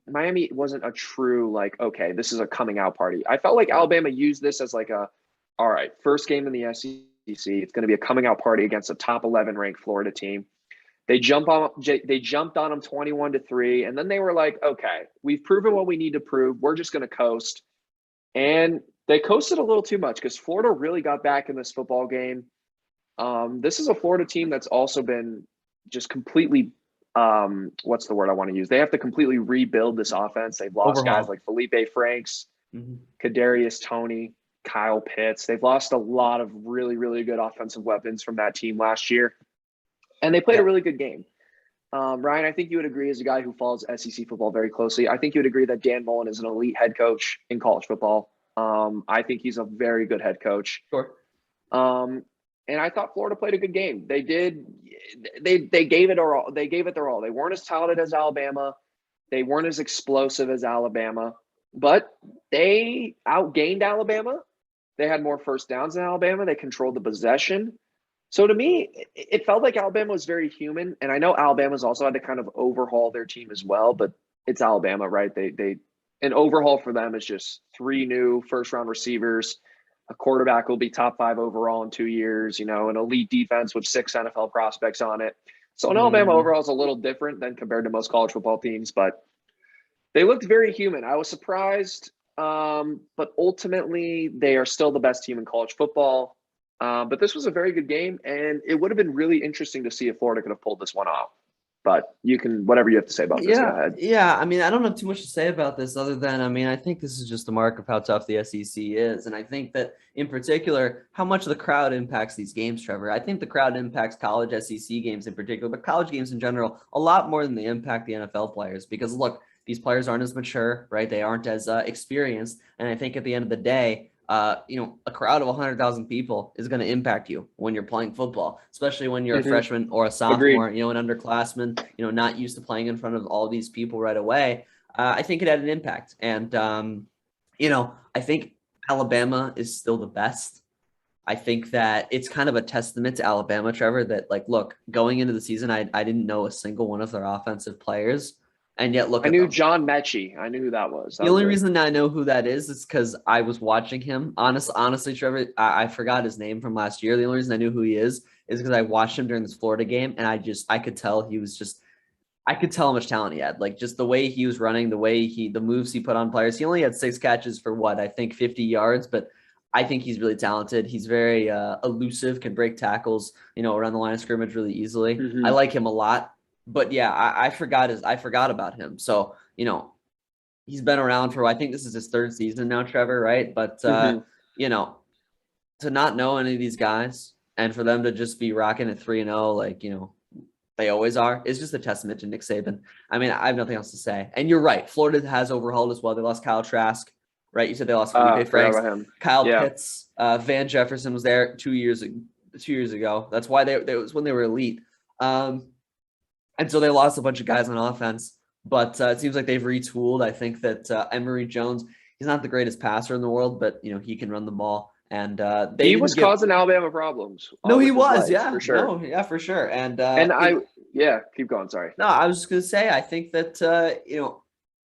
Speaker 2: Miami wasn't a true, okay, this is a coming out party. I felt like Alabama used this as all right, first game in the SEC. It's going to be a coming out party against a top 11 ranked Florida team. They jumped on them 21-3. And then they were like, okay, we've proven what we need to prove. We're just going to coast. And they coasted a little too much because Florida really got back in this football game. This is a Florida team that's also been just completely what's the word I want to use? They have to completely rebuild this offense. They've lost guys like Felipe Franks, Kadarius Toney, Kyle Pitts. They've lost a lot of really, really good offensive weapons from that team last year. And they played a really good game. Ryan, I think you would agree, as a guy who follows SEC football very closely, I think you would agree that Dan Mullen is an elite head coach in college football. I think he's a very good head coach.
Speaker 1: Sure.
Speaker 2: And I thought Florida played a good game. They did. They gave it all. They gave it their all. They weren't as talented as Alabama. They weren't as explosive as Alabama, but they outgained Alabama. They had more first downs than Alabama. They controlled the possession. So to me, it felt like Alabama was very human. And I know Alabama's also had to kind of overhaul their team as well, but it's Alabama, right? They an overhaul for them is just 3 new first round receivers. A quarterback will be top 5 overall in 2 years, an elite defense with 6 NFL prospects on it. So an Alabama overall is a little different than compared to most college football teams, but they looked very human. I was surprised, but ultimately they are still the best team in college football. But this was a very good game, and it would have been really interesting to see if Florida could have pulled this one off. But you can, whatever you have to say about this, go ahead.
Speaker 1: Yeah. I mean, I don't have too much to say about this other than, I think this is just a mark of how tough the SEC is. And I think that in particular, how much the crowd impacts these games, Trevor. I think the crowd impacts college SEC games in particular, but college games in general, a lot more than they impact the NFL players. Because look, these players aren't as mature, right? They aren't as experienced. And I think at the end of the day, a crowd of 100,000 people is going to impact you when you're playing football, especially when you're a freshman or a sophomore, an underclassman, not used to playing in front of all these people right away. I think it had an impact. And, I think Alabama is still the best. I think that it's kind of a testament to Alabama, Trevor, that look, going into the season, I didn't know a single one of their offensive players. And yet, look,
Speaker 2: I knew John Mechie. I knew who that was.
Speaker 1: The only reason I know who that is because I was watching him. Honestly, Trevor, I forgot his name from last year. The only reason I knew who he is because I watched him during this Florida game, and I could tell I could tell how much talent he had. Just the way he was running, the moves he put on players. He only had 6 catches for 50 yards, but I think he's really talented. He's very elusive, can break tackles, around the line of scrimmage really easily. I like him a lot. But yeah, I forgot about him. So, he's been around for, I think this is his 3rd season now, Trevor, right? But, to not know any of these guys and for them to just be rocking at 3-0, they always are, is just a testament to Nick Saban. I have nothing else to say. And you're right. Florida has overhauled as well. They lost Kyle Trask, right? You said they lost Felipe Franks, Kyle Pitts, Van Jefferson was there 2 years ago. That's why it was when they were elite. And so they lost a bunch of guys on offense, but it seems like they've retooled. I think that Emory Jones, he's not the greatest passer in the world, but he can run the ball. And
Speaker 2: he was causing Alabama problems.
Speaker 1: No, he was,
Speaker 2: for sure.
Speaker 1: No, yeah, for sure. And
Speaker 2: keep going. Sorry.
Speaker 1: No, I was just gonna say, I think that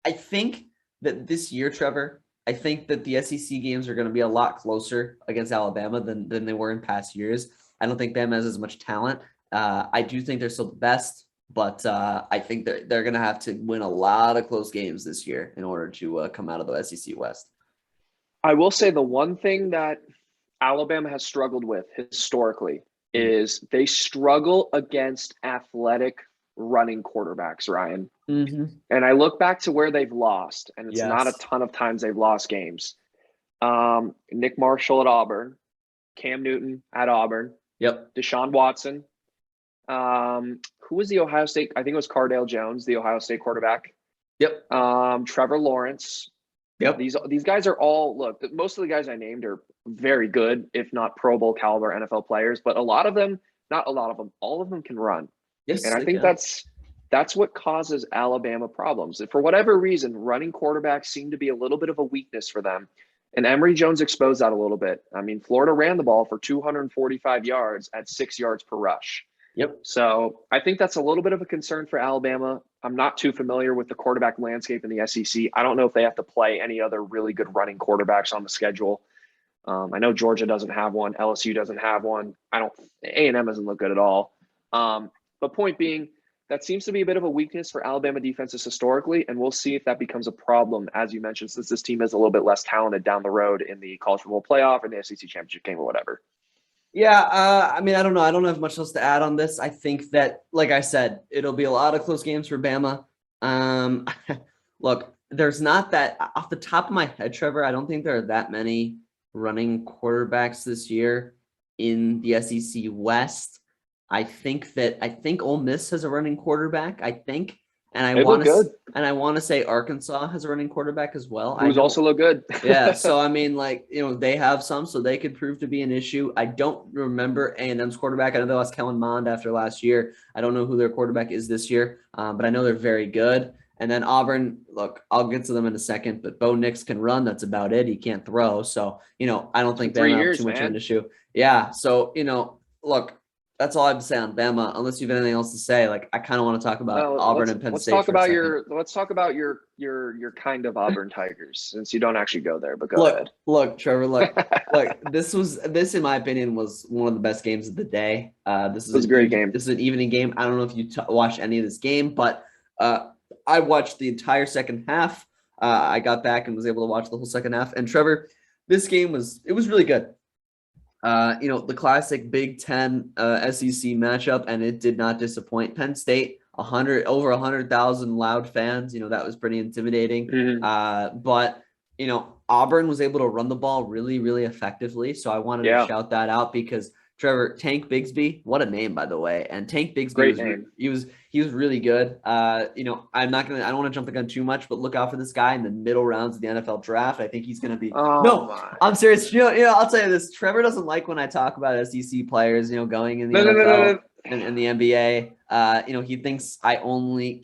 Speaker 1: I think that this year, Trevor, I think that the SEC games are going to be a lot closer against Alabama than they were in past years. I don't think them has as much talent. I do think they're still the best. But I think they're going to have to win a lot of close games this year in order to come out of the SEC West.
Speaker 2: I will say the one thing that Alabama has struggled with historically is they struggle against athletic running quarterbacks, Ryan. And I look back to where they've lost, and it's not a ton of times they've lost games. Nick Marshall at Auburn, Cam Newton at Auburn, Deshaun Watson. Who was the Ohio State? I think it was Cardale Jones, the Ohio State quarterback. Trevor Lawrence. These guys are all, look, most of the guys I named are very good, if not Pro Bowl caliber NFL players, but all of them can run.
Speaker 1: Yes,
Speaker 2: and I think that's what causes Alabama problems. For whatever reason, running quarterbacks seem to be a little bit of a weakness for them. And Emory Jones exposed that a little bit. Florida ran the ball for 245 yards at 6 yards per rush. So I think that's a little bit of a concern for Alabama. I'm not too familiar with the quarterback landscape in the SEC. I don't know if they have to play any other really good running quarterbacks on the schedule. I know Georgia doesn't have one. LSU doesn't have one. A&M doesn't look good at all. But point being, that seems to be a bit of a weakness for Alabama defenses historically, and we'll see if that becomes a problem, as you mentioned, since this team is a little bit less talented down the road in the college football playoff or the SEC championship game or whatever.
Speaker 1: Yeah, I don't know. I don't have much else to add on this. I think that, like I said, it'll be a lot of close games for Bama. Look, there's not that – off the top of my head, Trevor, I don't think there are that many running quarterbacks this year in the SEC West. I think Ole Miss has a running quarterback, and And I
Speaker 2: They look
Speaker 1: want to
Speaker 2: good.
Speaker 1: and I want to say Arkansas has a running quarterback as well.
Speaker 2: Who's also look good.
Speaker 1: Yeah, so I mean, like, they have some, so they could prove to be an issue. I don't remember A&M's quarterback. I know they lost Kellen Mond after last year. I don't know who their quarterback is this year, but I know they're very good. And then Auburn, look, I'll get to them in a second, but Bo Nix can run. That's about it. He can't throw. So, I don't think
Speaker 2: For
Speaker 1: Bama
Speaker 2: 3
Speaker 1: have
Speaker 2: years,
Speaker 1: too much of
Speaker 2: man.
Speaker 1: an issue. Yeah, so, look, that's all I have to say on Bama. Unless you have anything else to say, like, I kind of want to talk about Auburn and Penn State for a second.
Speaker 2: Let's talk about your kind of Auburn Tigers, since you don't actually go there, but go ahead.
Speaker 1: Look, Trevor, look, this in my opinion was one of the best games of the day. This is
Speaker 2: a great game.
Speaker 1: This is an evening game. I don't know if you watched any of this game, but I watched the entire second half. I got back and was able to watch the whole second half. And Trevor, this game was really good. The classic Big Ten SEC matchup, and it did not disappoint. Penn State, over 100,000 loud fans. That was pretty intimidating.
Speaker 2: Mm-hmm.
Speaker 1: But Auburn was able to run the ball really, really effectively. So I wanted to shout that out because Trevor, Tank Bigsby, what a name, by the way. And Tank Bigsby he was really good. I don't want to jump the gun too much, but look out for this guy in the middle rounds of the NFL draft. I think he's going to be. I'm serious. I'll tell you this. Trevor doesn't like when I talk about SEC players, going in the NFL and the NBA. He thinks I only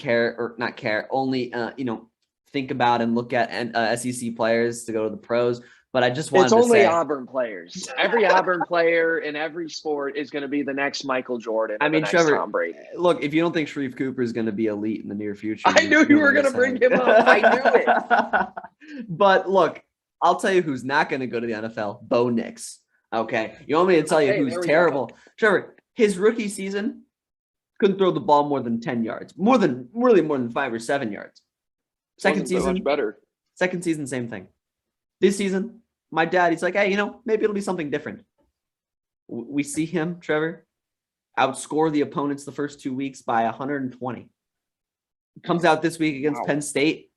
Speaker 1: think about and look at SEC players to go to the pros. But I just wanted to say. It's
Speaker 2: only Auburn players. Every Auburn player in every sport is going to be the next Michael Jordan.
Speaker 1: I mean, Trevor,
Speaker 2: Tom Brady.
Speaker 1: Look, if you don't think Sharif Cooper is going to be elite in the near future.
Speaker 2: I knew you were going to bring him up. I knew
Speaker 1: it. But look, I'll tell you who's not going to go to the NFL. Bo Nix. Okay. You want me to tell you who's terrible? Trevor, his rookie season couldn't throw the ball more than 10 yards. More than 5 or 7 yards. Second season,
Speaker 2: much better.
Speaker 1: Second season, same thing. This season, my dad, he's like, hey, maybe it'll be something different. We see him, Trevor, outscore the opponents the first 2 weeks by 120. Comes out this week against Penn State,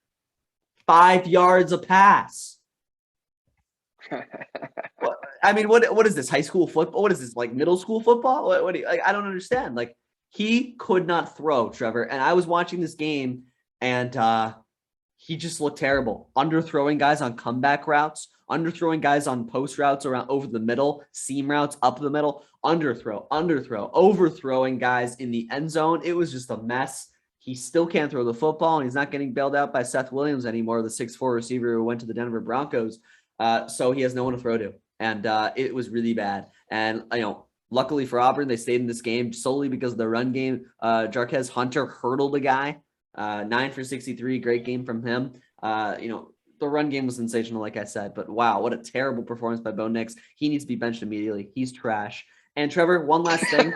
Speaker 1: 5 yards a pass. I mean, what is this, high school football? What is this, like middle school football? What do you, I don't understand. Like, he could not throw, Trevor. And I was watching this game, and he just looked terrible. Underthrowing guys on comeback routes, underthrowing guys on post routes around over the middle, seam routes up the middle, underthrow, overthrowing guys in the end zone. It was just a mess. He still can't throw the football, and he's not getting bailed out by Seth Williams anymore, the 6'4" receiver who went to the Denver Broncos. So he has no one to throw to. And it was really bad. And, luckily for Auburn, they stayed in this game solely because of the run game. Jarquez Hunter hurdled a guy. 9 for 63, great game from him. The run game was sensational, like I said, but wow, what a terrible performance by Bo Nix. He needs to be benched immediately. He's trash. And Trevor, one last thing.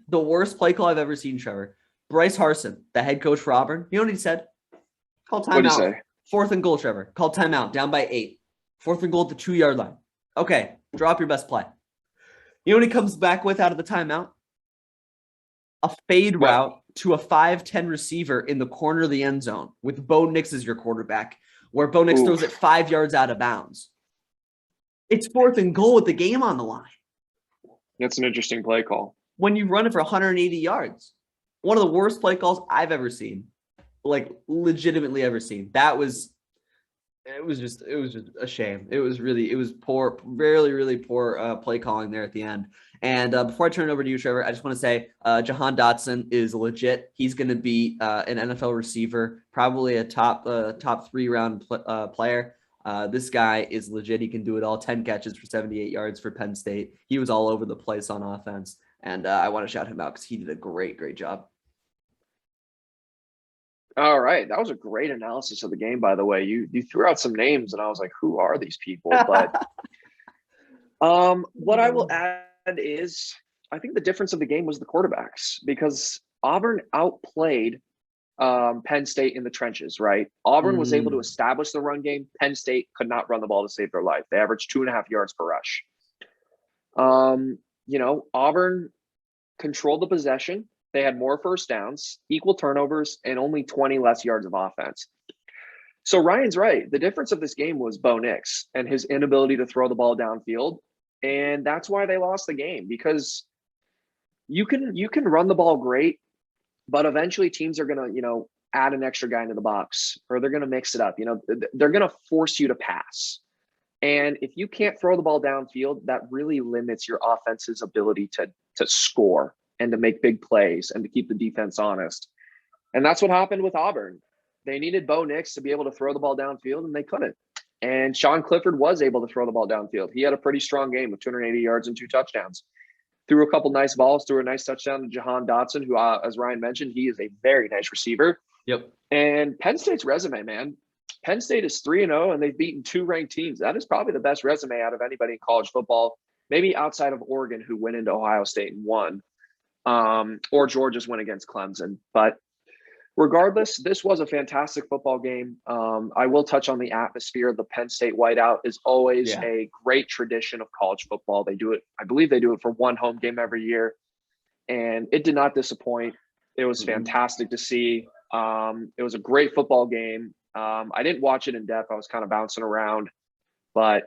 Speaker 1: The worst play call I've ever seen, Trevor. Bryce Harsin, the head coach for Auburn. You know what he said? Call timeout.
Speaker 2: What did he say?
Speaker 1: 4th and goal, Trevor. Call timeout, down by 8. 4th and goal at the 2-yard line. Okay, drop your best play. You know what he comes back with out of the timeout? A fade route to a 5'10" receiver in the corner of the end zone with Bo Nix as your quarterback, where Bo Nix throws it 5 yards out of bounds. It's 4th and goal with the game on the line.
Speaker 2: That's an interesting play call.
Speaker 1: When you run it for 180 yards. One of the worst play calls I've ever seen. Like, legitimately ever seen. It was just a shame. It was poor, really, really poor play calling there at the end. And before I turn it over to you, Trevor, I just want to say Jahan Dotson is legit. He's going to be an NFL receiver, probably a top 3 round player. This guy is legit. He can do it all. 10 catches for 78 yards for Penn State. He was all over the place on offense. And I want to shout him out because he did a great, great job.
Speaker 2: All right. That was a great analysis of the game, by the way. You threw out some names, and I was like, who are these people? But what I will add is I think the difference of the game was the quarterbacks, because Auburn outplayed Penn State in the trenches, right? Auburn was able to establish the run game. Penn State could not run the ball to save their life. They averaged 2.5 yards per rush. Auburn controlled the possession. They had more first downs, equal turnovers, and only 20 less yards of offense. So Ryan's right. The difference of this game was Bo Nix and his inability to throw the ball downfield. And that's why they lost the game, because you can run the ball great but eventually teams are going to, add an extra guy into the box, or they're going to mix it up. They're going to force you to pass. And if you can't throw the ball downfield, that really limits your offense's ability to score and to make big plays and to keep the defense honest. And that's what happened with Auburn. They needed Bo Nix to be able to throw the ball downfield, and they couldn't. And Sean Clifford was able to throw the ball downfield. He had a pretty strong game with 280 yards and 2 touchdowns. Threw a couple nice balls, threw a nice touchdown to Jahan Dotson, who, as Ryan mentioned, he is a very nice receiver.
Speaker 1: Yep.
Speaker 2: And Penn State's resume, man. Penn State is 3-0, and they've beaten 2 ranked teams. That is probably the best resume out of anybody in college football, maybe outside of Oregon, who went into Ohio State and won, or Georgia's win against Clemson. But regardless, this was a fantastic football game. I will touch on the atmosphere. The Penn State whiteout is always a great tradition of college football. They do it, I believe they do it for one home game every year, and it did not disappoint. It was fantastic to see. It was a great football game. I didn't watch it in depth. I was kind of bouncing around, but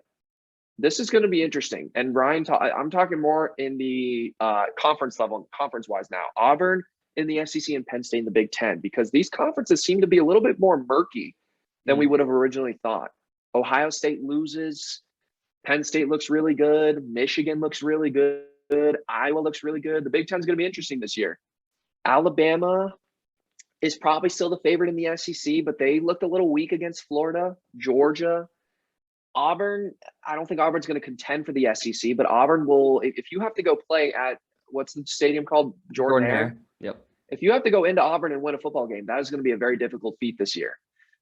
Speaker 2: this is going to be interesting. And Ryan, I'm talking more in the conference level, conference-wise now. Auburn in the SEC and Penn State in the Big Ten, because these conferences seem to be a little bit more murky than we would have originally thought. Ohio State loses. Penn State looks really good. Michigan looks really good. Iowa looks really good. The Big Ten is going to be interesting this year. Alabama is probably still the favorite in the SEC, but they looked a little weak against Florida. Georgia. Auburn, I don't think Auburn's going to contend for the SEC, but Auburn will, if you have to go play at, what's the stadium called? Jordan Hare.
Speaker 1: Yep.
Speaker 2: If you have to go into Auburn and win a football game, that is going to be a very difficult feat this year.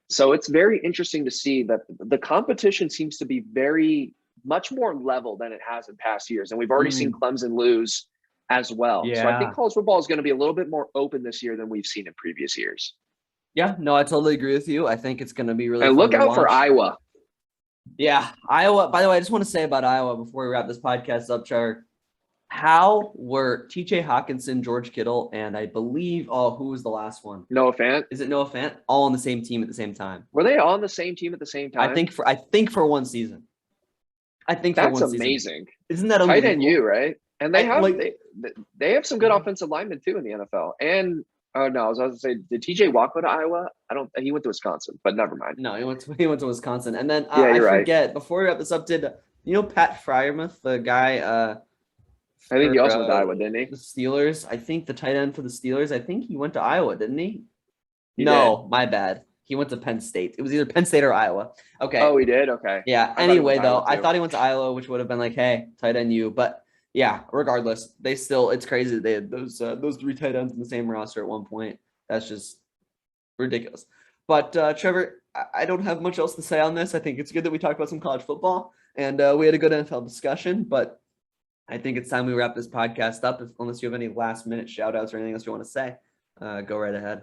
Speaker 2: So it's very interesting to see that the competition seems to be very much more level than it has in past years. And we've already seen Clemson lose as well.
Speaker 1: Yeah.
Speaker 2: So I think college football is going to be a little bit more open this year than we've seen in previous years.
Speaker 1: Yeah, no, I totally agree with you. I think it's going to be really
Speaker 2: and
Speaker 1: fun
Speaker 2: look
Speaker 1: to
Speaker 2: out
Speaker 1: watch.
Speaker 2: for Iowa.
Speaker 1: Yeah, Iowa. By the way, I just want to say about Iowa before we wrap this podcast up, Trevor. How were TJ Hawkinson, George Kittle, and I believe, who was the last one?
Speaker 2: Noah Fant.
Speaker 1: Is it Noah Fant? All on the same team at the same time.
Speaker 2: Were they on the same team at the same time?
Speaker 1: I think for one season.
Speaker 2: That's amazing.
Speaker 1: Isn't that
Speaker 2: tight
Speaker 1: unbelievable?
Speaker 2: end you, right? And they have some good offensive linemen too in the NFL. And I was going to say, did TJ walk go to Iowa? He went to Wisconsin, but never mind.
Speaker 1: No, he went to Wisconsin. And then
Speaker 2: I
Speaker 1: forget, before we wrap this up, did Pat Freiermuth, the guy
Speaker 2: I think he also went to Iowa, didn't he?
Speaker 1: The Steelers. I think the tight end for the Steelers. I think he went to Iowa, didn't he?
Speaker 2: He
Speaker 1: no,
Speaker 2: did.
Speaker 1: My bad. He went to Penn State. It was either Penn State or Iowa. Okay.
Speaker 2: Oh, he did? Okay.
Speaker 1: Yeah. Anyway, though, I thought he went to Iowa, which would have been like, hey, tight end you. But yeah, regardless, it's crazy that they had those 3 tight ends in the same roster at one point. That's just ridiculous. But Trevor, I don't have much else to say on this. I think it's good that we talked about some college football, and we had a good NFL discussion, but I think it's time we wrap this podcast up. Unless you have any last minute shout outs or anything else you want to say, go right ahead.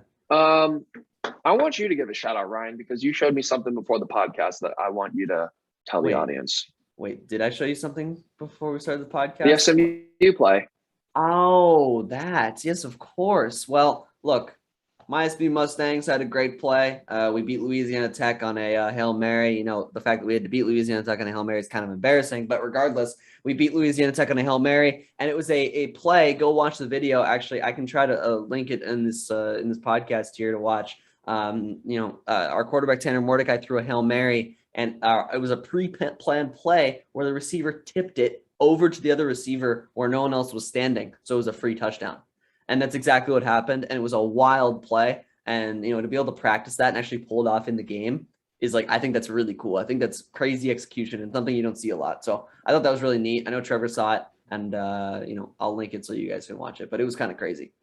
Speaker 2: I want you to give a shout out, Ryan, because you showed me something before the podcast that I want you to tell the audience.
Speaker 1: Wait, did I show you something before we started the podcast?
Speaker 2: The SMU play.
Speaker 1: Oh, that. Yes, of course. Well, look, my SB Mustangs had a great play. We beat Louisiana Tech on a Hail Mary. The fact that we had to beat Louisiana Tech on a Hail Mary is kind of embarrassing, but regardless, we beat Louisiana Tech on a Hail Mary, and it was a play. Go watch the video. Actually, I can try to link it in this podcast here to watch. Our quarterback Tanner Mordecai threw a Hail Mary, and it was a pre-planned play where the receiver tipped it over to the other receiver where no one else was standing, so it was a free touchdown. And that's exactly what happened. And it was a wild play. And, to be able to practice that and actually pull it off in the game is I think that's really cool. I think that's crazy execution and something you don't see a lot. So I thought that was really neat. I know Trevor saw it, and, I'll link it so you guys can watch it, but it was kind of crazy.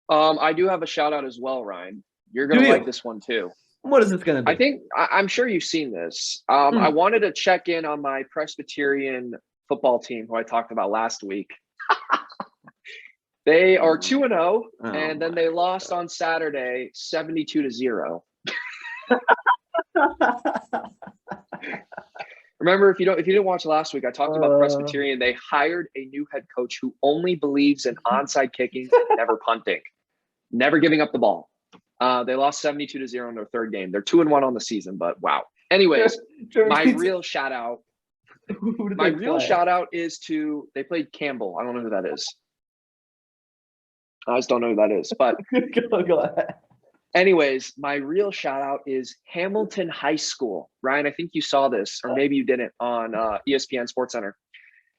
Speaker 2: I do have a shout out as well, Ryan. You're going to like this one too.
Speaker 1: What is this going to be?
Speaker 2: I'm sure you've seen this. I wanted to check in on my Presbyterian football team who I talked about last week. They are 2-0, and then they lost on Saturday 72-0. Remember, if you didn't watch last week, I talked about Presbyterian. They hired a new head coach who only believes in onside kicking, never punting, never giving up the ball. They lost 72-0 in their third game. They're 2-1 on the season, but wow. Anyways, my real shout out is to, they played Campbell. I don't know who that is. I just don't know who that is. But
Speaker 1: Go ahead.
Speaker 2: anyways, my real shout out is Hamilton High School. Ryan, I think you saw this, or maybe you didn't, on ESPN SportsCenter.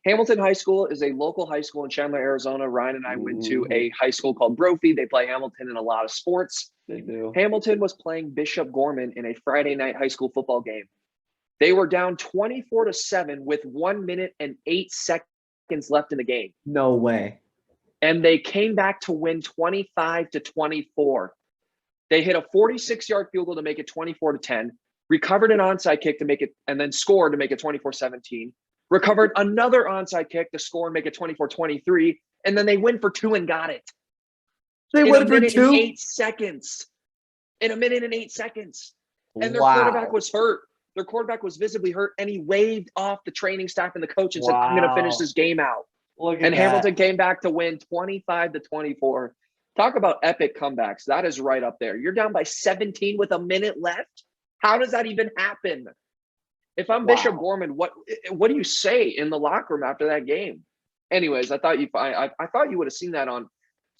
Speaker 2: Hamilton High School is a local high school in Chandler, Arizona. Ryan and I went to a high school called Brophy. They play Hamilton in a lot of sports.
Speaker 1: They do.
Speaker 2: Hamilton was playing Bishop Gorman in a Friday night high school football game. They were down 24-7 with 1 minute and 8 seconds left in the game.
Speaker 1: No way.
Speaker 2: And they came back to win 25-24. They hit a 46-yard field goal to make it 24-10, recovered an onside kick to make it, and then scored to make it 24-17, recovered another onside kick to score and make it 24-23, and then they went for 2 and got it.
Speaker 1: They went for 2?
Speaker 2: In 8 seconds. In a minute and 8 seconds. And their quarterback was hurt. Their quarterback was visibly hurt, and he waved off the training staff and the coach and said, I'm going to finish this game out. And Hamilton came back to win 25-24. Talk about epic comebacks. That is right up there. You're down by 17 with a minute left. How does that even happen? If I'm Bishop Gorman, what do you say in the locker room after that game? Anyways, I thought you would have seen that on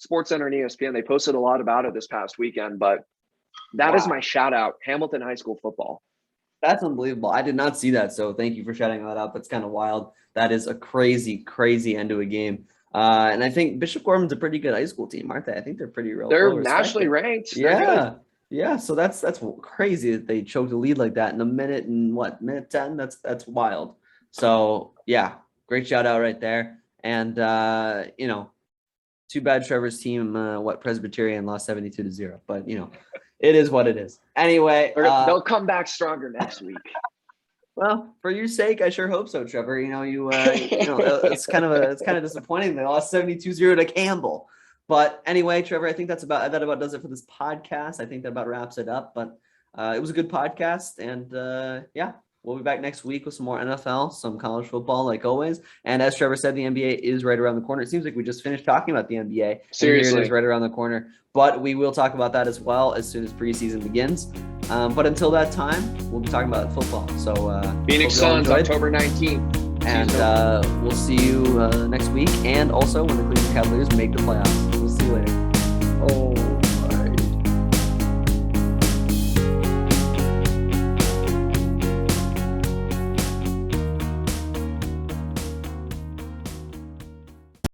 Speaker 2: SportsCenter and ESPN. They posted a lot about it this past weekend, but that is my shout out. Hamilton High School football.
Speaker 1: That's unbelievable. I did not see that, so thank you for shouting that out. That's kind of wild. That is a crazy, crazy end to a game. And I think Bishop Gorman's a pretty good high school team, aren't they? I think they're pretty real.
Speaker 2: They're nationally ranked.
Speaker 1: Yeah. So that's crazy that they choked a lead like that in a minute and minute 10. That's wild. So yeah, great shout out right there. And too bad Trevor's team, Presbyterian lost 72-0, but it is what it is. Anyway,
Speaker 2: they'll come back stronger next week.
Speaker 1: Well, for your sake, I sure hope so, Trevor. It's kind of disappointing. They lost 72-0 to Campbell. But anyway, Trevor, I think that about does it for this podcast. I think that about wraps it up. But it was a good podcast, and we'll be back next week with some more NFL, some college football, like always. And as Trevor said, the NBA is right around the corner. It seems like we just finished talking about the NBA.
Speaker 2: Seriously,
Speaker 1: it is right around the corner. But we will talk about that as well as soon as preseason begins. But until that time, we'll be talking about football. So
Speaker 2: Phoenix Suns, October 19th.
Speaker 1: And we'll see you next week. And also when the Cleveland Cavaliers make the playoffs. We'll see you later.